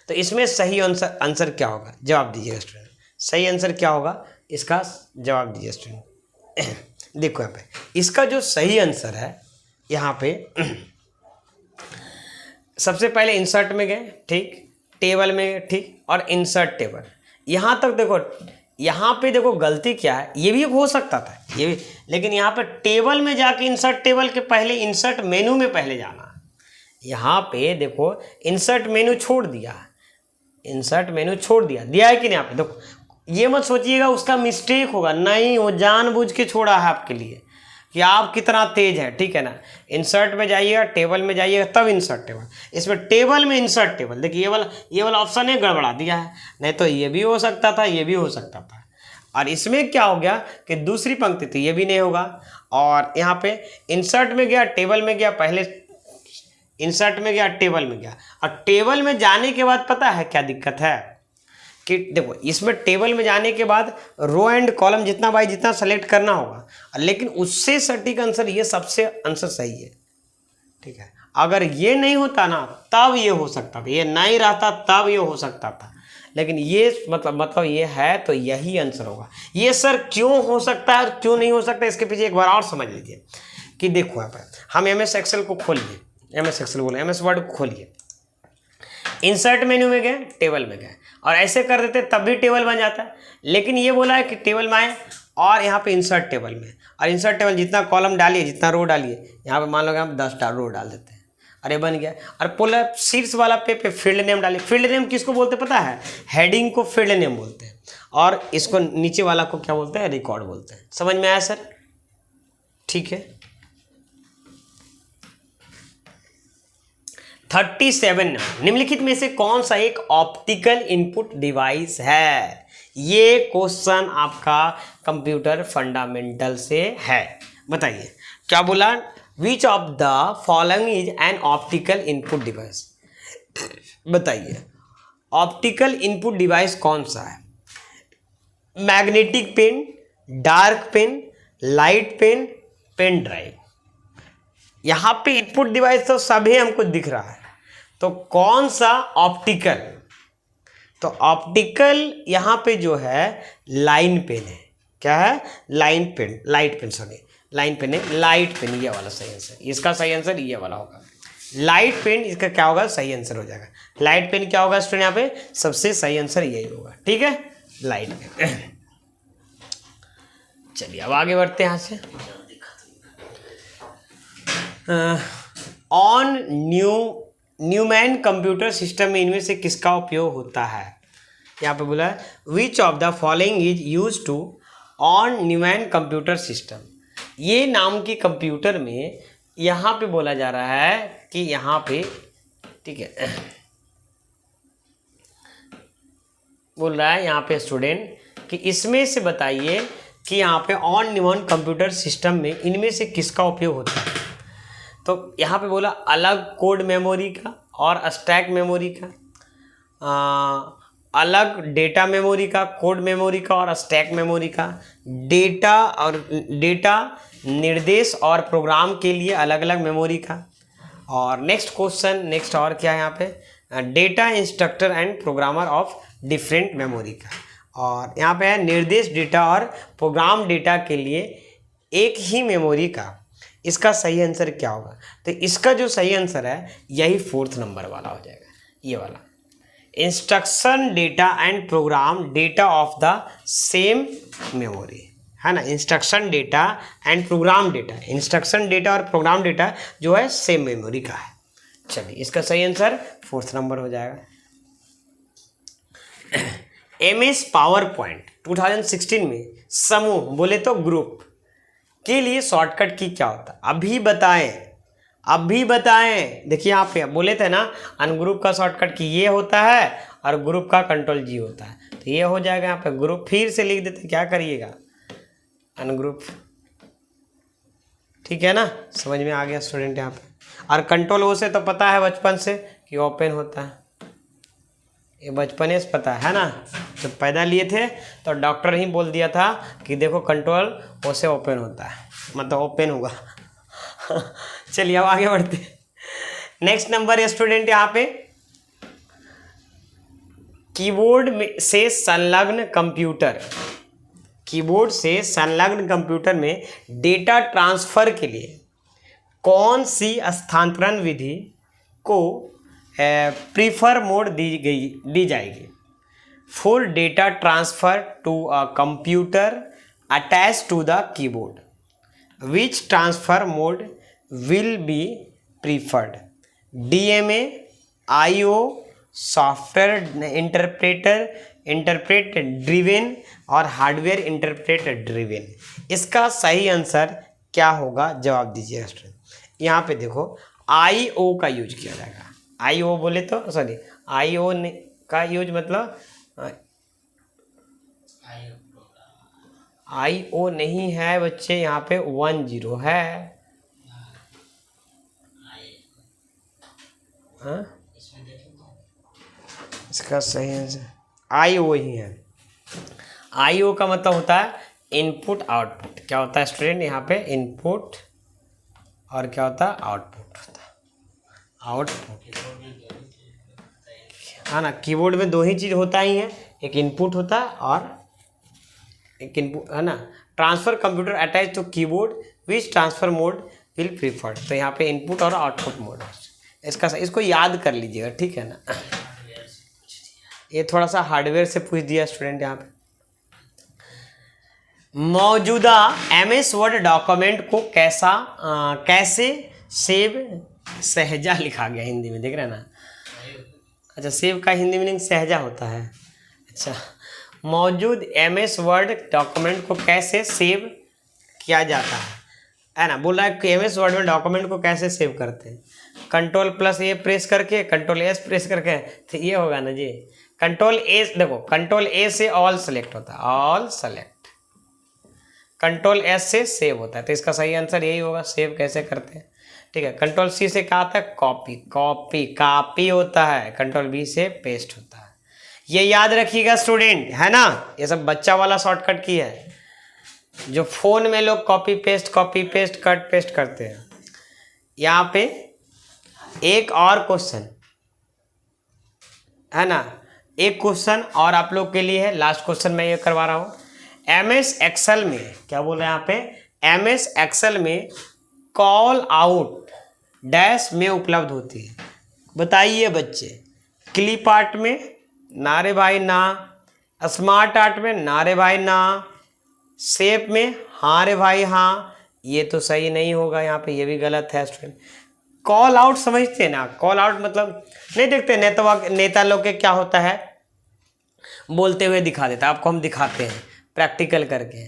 तो इसमें सही आंसर क्या होगा, जवाब दीजिएगा स्टूडेंट। सही आंसर क्या होगा इसका, जवाब दीजिए स्टूडेंट। देखो यहाँ पे इसका जो सही आंसर है, यहाँ पे सबसे पहले इंसर्ट में गए, ठीक, टेबल में, ठीक, और इंसर्ट टेबल। यहाँ तक देखो, यहाँ पे देखो गलती क्या है, ये भी हो सकता था ये भी, लेकिन यहाँ पे टेबल में जाके इंसर्ट टेबल के पहले इंसर्ट मेनू में पहले जाना। यहाँ पे देखो इंसर्ट मेनू छोड़ दिया, इंसर्ट मेनू छोड़ दिया है कि नहीं। यहाँ पे देखो, ये मत सोचिएगा उसका मिस्टेक होगा, नहीं, वो जानबूझ के छोड़ा है आपके लिए कि आप कितना तेज है, ठीक है ना। इंसर्ट में जाइएगा, टेबल में जाइएगा, तब इंसर्ट टेबल। इसमें टेबल में इंसर्ट टेबल, देखिए ये वाला ऑप्शन है गड़बड़ा दिया है, नहीं तो ये भी हो सकता था, ये भी हो सकता था। और इसमें क्या हो गया कि दूसरी पंक्ति थी, ये भी नहीं होगा। और यहाँ पे इंसर्ट में गया, टेबल में गया, पहले इंसर्ट में गया, टेबल में गया, और टेबल में जाने के बाद पता है क्या दिक्कत है कि देखो इसमें टेबल में जाने के बाद रो एंड कॉलम जितना बाई जितना सेलेक्ट करना होगा, लेकिन उससे सटीक आंसर ये सबसे आंसर सही है, ठीक है। अगर ये नहीं होता ना तब ये हो सकता था, ये नहीं रहता तब ये हो सकता था, लेकिन ये मतलब ये है तो यही आंसर होगा। ये सर क्यों हो सकता है और क्यों नहीं हो सकता, इसके पीछे एक बार और समझ लीजिए कि देखो यहाँ पर हम MS एक्सेल को खोलिए, MS एक्सेल बोले MS वर्ड को खोलिए, इंसर्ट मेन्यू में गए, टेबल में गए, और ऐसे कर देते तब भी टेबल बन जाता है। लेकिन ये बोला है कि टेबल में आए और यहाँ पे इंसर्ट टेबल में, और इंसर्ट टेबल जितना कॉलम डालिए, जितना रो डालिए, यहाँ पे मान लो हम 10 रो डाल देते हैं, अरे बन गया। और पोला शीर्ष वाला पे फील्ड नेम डालिए। फील्ड नेम किसको बोलते पता है, हेडिंग को फील्ड नेम बोलते हैं, और इसको नीचे वाला को क्या बोलते हैं, रिकॉर्ड बोलते हैं। समझ में आया सर, ठीक है। 37 निम्नलिखित में से कौन सा एक ऑप्टिकल इनपुट डिवाइस है। ये क्वेश्चन आपका कंप्यूटर फंडामेंटल से है, बताइए क्या बोला। Which of the following is an optical input device, बताइए ऑप्टिकल इनपुट डिवाइस कौन सा है। Magnetic pen, dark pen, light pen, pen drive. यहाँ पे इनपुट डिवाइस तो सभी हमको दिख रहा है, तो कौन सा ऑप्टिकल, तो ऑप्टिकल यहाँ पे जो है लाइन पेन है। क्या है, line pen, light pen, sorry line pen है, लाइट पेन ये वाला सही आंसर, इसका सही आंसर ये वाला होगा। लाइट पेन इसका क्या होगा, सही आंसर हो जाएगा। लाइट पेन क्या होगा स्टूडेंट, यहाँ पे सबसे सही आंसर यही होगा, ठीक है, लाइट पेन। चलिए अब आगे बढ़ते हैं यहाँ से। ऑन न्यूमैन कंप्यूटर सिस्टम में इनमें से किसका उपयोग होता है। यहाँ पे बोला है which of the following is use to on new man computer system. ये नाम के कंप्यूटर में यहाँ पे बोला जा रहा है कि यहाँ पे, ठीक है, बोल रहा है यहाँ पे स्टूडेंट कि इसमें से बताइए कि यहाँ पे ऑन न्यूमैन कंप्यूटर सिस्टम में इनमें से किसका उपयोग होता है। तो यहाँ पे बोला अलग कोड मेमोरी का और स्टैक मेमोरी का, अलग डेटा मेमोरी का, कोड मेमोरी का और स्टैक मेमोरी का। डेटा निर्देश और प्रोग्राम के लिए अलग अलग मेमोरी का। और नेक्स्ट क्वेश्चन, नेक्स्ट और क्या है यहाँ पे, data instructor and programmer of different memory का। और यहाँ पे है निर्देश डेटा और प्रोग्राम डेटा के लिए एक ही मेमोरी का। इसका सही आंसर क्या होगा? तो इसका जो सही आंसर है यही 4th नंबर वाला हो जाएगा, ये वाला। Instruction data and program data of the same memory, है ना। Instruction data and program data, instruction data और प्रोग्राम डेटा जो है सेम मेमोरी का है। चलिए इसका सही आंसर 4th नंबर हो जाएगा। MS पावर पॉइंट 2016 में समूह बोले तो ग्रुप के लिए शॉर्टकट की क्या होता है? अभी बताएं। देखिए यहाँ पे बोले थे ना, अनग्रुप का शॉर्टकट की ये होता है और ग्रुप का कंट्रोल G होता है, तो ये हो जाएगा यहाँ पे ग्रुप। फिर से लिख देते, क्या करिएगा, अनग्रुप, ठीक है ना, समझ में आ गया स्टूडेंट यहाँ पे। और कंट्रोल O से तो पता है बचपन से कि ओपन होता है, ये बचपने से पता है ना। जब पैदा लिए थे तो डॉक्टर ही बोल दिया था कि देखो कंट्रोल O से ओपन होता है, मतलब ओपन होगा। चलिए अब आगे बढ़ते हैं। नेक्स्ट नंबर है स्टूडेंट यहाँ पे, कीबोर्ड से संलग्न कंप्यूटर में डेटा ट्रांसफर के लिए कौन सी स्थानांतरण विधि को प्रीफर मोड दी जाएगी? For data transfer to a computer attach to the keyboard, which transfer mode will be preferred? DMA, IO, software interrupt driven और हार्डवेयर इंटरप्रेट ड्रिवन। इसका सही आंसर क्या होगा, जवाब दीजिएगा स्टूडेंट। यहाँ पे देखो IO का यूज किया जाएगा। IO बोले तो सॉरी, IO का यूज मतलब IO नहीं है बच्चे, यहाँ पे 10 है। हाँ, इसका सही आंसर IO ही है। IO का मतलब होता है इनपुट आउटपुट। क्या होता है स्टूडेंट यहाँ पे, इनपुट और क्या होता है, आउटपुट होता है, आउटपुट, है ना। कीबोर्ड में 2 ही चीज़ होता ही है, एक इनपुट होता है और एक इनपुट, है ना। Transfer computer attach to keyboard which transfer mode will preferred, तो यहाँ पे इनपुट और आउटपुट मोड। इसको याद कर लीजिएगा, ठीक है ना। ये थोड़ा सा हार्डवेयर से पूछ दिया स्टूडेंट यहाँ पे। मौजूदा MS वर्ड डॉक्यूमेंट को कैसे सहजा लिखा गया हिंदी में, देख रहे हैं ना। अच्छा, सेव का हिंदी मीनिंग सहजा होता है। अच्छा, मौजूद MS वर्ड डॉक्यूमेंट को कैसे सेव किया जाता है ना। बोल रहा है कि MS वर्ड में डॉक्यूमेंट को कैसे सेव करते हैं, Ctrl+A प्रेस करके, Ctrl+S प्रेस करके, तो ये होगा ना जी। Ctrl+A, देखो Ctrl+A से ऑल सेलेक्ट होता है, ऑल सेलेक्ट, Ctrl+S से सेव होता है, तो इसका सही आंसर यही होगा, सेव कैसे करते हैं, ठीक है। Ctrl+C से क्या आता है, कॉपी होता है, Ctrl+V से पेस्ट होता है। ये याद रखिएगा स्टूडेंट, है ना। ये सब बच्चा वाला शॉर्टकट की है, जो फोन में लोग कॉपी पेस्ट कट पेस्ट करते हैं। यहाँ पे एक और क्वेश्चन है ना, एक क्वेश्चन और आप लोग के लिए है, लास्ट क्वेश्चन मैं ये करवा रहा हूँ। MS एक्सेल में क्या बोल रहे हैं यहाँ पे, MS एक्सेल में कॉल आउट डैश में उपलब्ध होती है, बताइए बच्चे। क्लिप आर्ट में ना रे भाई ना, स्मार्ट आर्ट में ना रे भाई ना, शेप में हाँ रे भाई हाँ, ये तो सही नहीं होगा यहाँ पे, ये भी गलत है स्टूडेंट। कॉल आउट समझते हैं ना, कॉल आउट मतलब नहीं देखते नेता लोग के क्या होता है, बोलते हुए दिखा देता है, आपको हम दिखाते हैं प्रैक्टिकल करके।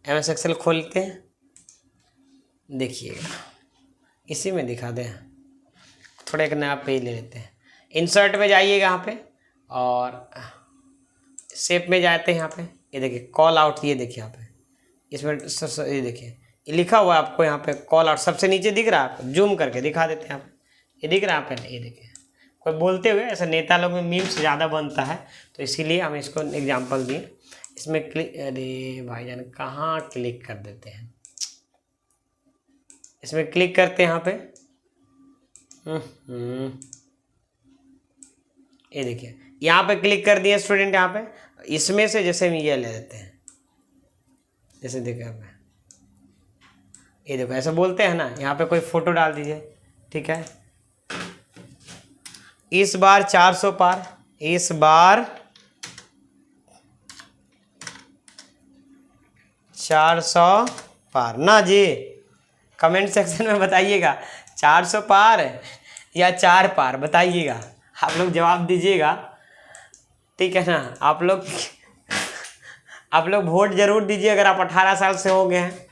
MS एक्सेल खोलते हैं, देखिएगा, इसी में दिखा दें, थोड़ा एक नया पेज ले लेते हैं। इंसर्ट में जाइएगा यहाँ पे और शेप में जाते हैं, यहाँ पे ये देखिए कॉल आउट, ये देखिए यहाँ पे, इसमें ये देखिए ये लिखा हुआ है आपको यहाँ पे कॉल आउट, सबसे नीचे दिख रहा है आपको, जूम करके दिखा देते हैं आप, ये दिख रहा है आप, ये देखिए कोई बोलते हुए, ऐसा नेता लोग में मीम्स ज़्यादा बनता है, तो इसीलिए हम इसको एग्जाम्पल दिए। इसमें क्लिक, अरे भाईजान कहाँ क्लिक कर देते हैं, इसमें क्लिक करते हैं यहाँ पे। ये देखिए यहाँ पे क्लिक कर दिया स्टूडेंट। यहाँ पे इसमें से जैसे हम ये ले लेते हैं, जैसे देखो यहाँ पे, ये देखो ऐसे बोलते हैं ना, यहाँ पे कोई फोटो डाल दीजिए, ठीक है। इस बार 400 पार, इस बार 400 पार ना जी। कमेंट सेक्शन में बताइएगा 400 पार या 4 पार, बताइएगा, आप लोग जवाब दीजिएगा, ठीक है ना। आप लोग वोट जरूर दीजिए अगर आप 18 साल से हो गए हैं,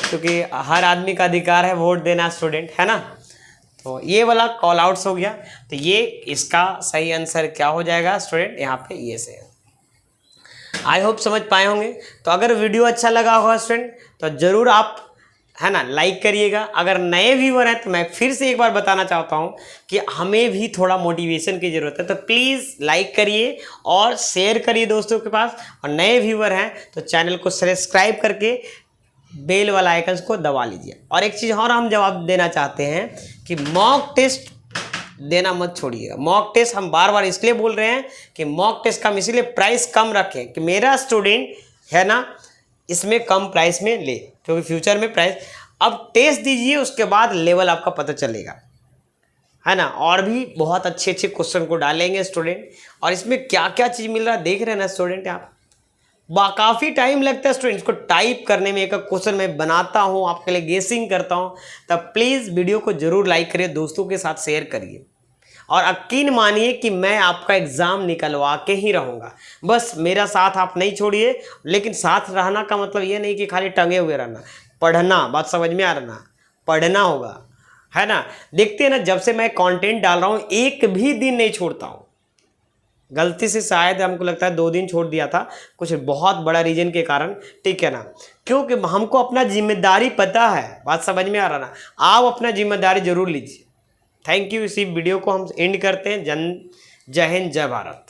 क्योंकि हर आदमी का अधिकार है वोट देना स्टूडेंट, है ना। तो ये वाला कॉल आउट्स हो गया, तो ये इसका सही आंसर क्या हो जाएगा स्टूडेंट, यहाँ पे ये से। आई होप समझ पाए होंगे। तो अगर वीडियो अच्छा लगा होगा स्टूडेंट तो ज़रूर आप, है ना, लाइक करिएगा। अगर नए व्यूअर हैं तो मैं फिर से एक बार बताना चाहता हूँ कि हमें भी थोड़ा मोटिवेशन की ज़रूरत है, तो प्लीज़ लाइक करिए और शेयर करिए दोस्तों के पास। और नए व्यूअर हैं तो चैनल को सब्सक्राइब करके बेल वाला आइकन को दबा लीजिए। और एक चीज़ और हम जवाब देना चाहते हैं कि मॉक टेस्ट देना मत छोड़िएगा। मॉक टेस्ट हम बार बार इसलिए बोल रहे हैं कि मॉक टेस्ट का हम इसीलिए प्राइस कम रखें कि मेरा स्टूडेंट, है ना, इसमें कम प्राइस में ले, क्योंकि फ्यूचर में प्राइस, अब टेस्ट दीजिए उसके बाद लेवल आपका पता चलेगा, है ना। और भी बहुत अच्छे अच्छे क्वेश्चन को डालेंगे स्टूडेंट, और इसमें क्या क्या चीज़ मिल रहा है देख रहे हैं ना स्टूडेंट। आप काफ़ी टाइम लगता है स्टूडेंट इसको टाइप करने में, एक क्वेश्चन मैं बनाता हूँ आपके लिए, गेसिंग करता हूँ। तब प्लीज़ वीडियो को ज़रूर लाइक करिए, दोस्तों के साथ शेयर करिए, और यकीन मानिए कि मैं आपका एग्ज़ाम निकलवा के ही रहूँगा। बस मेरा साथ आप नहीं छोड़िए, लेकिन साथ रहना का मतलब ये नहीं कि खाली टंगे हुए रहना, पढ़ना, बात समझ में आ रहा, पढ़ना होगा, है ना। देखते हैं ना, जब से मैं कंटेंट डाल रहा हूँ एक भी दिन नहीं छोड़ता हूँ। गलती से शायद हमको लगता है 2 दिन छोड़ दिया था, कुछ बहुत बड़ा रीजन के कारण, ठीक है ना, क्योंकि हमको अपना जिम्मेदारी पता है, बात समझ में आ रहा ना। आप अपना जिम्मेदारी जरूर लीजिए। Thank you. इसी वीडियो को हम एंड करते हैं। जय हिंद, जय भारत।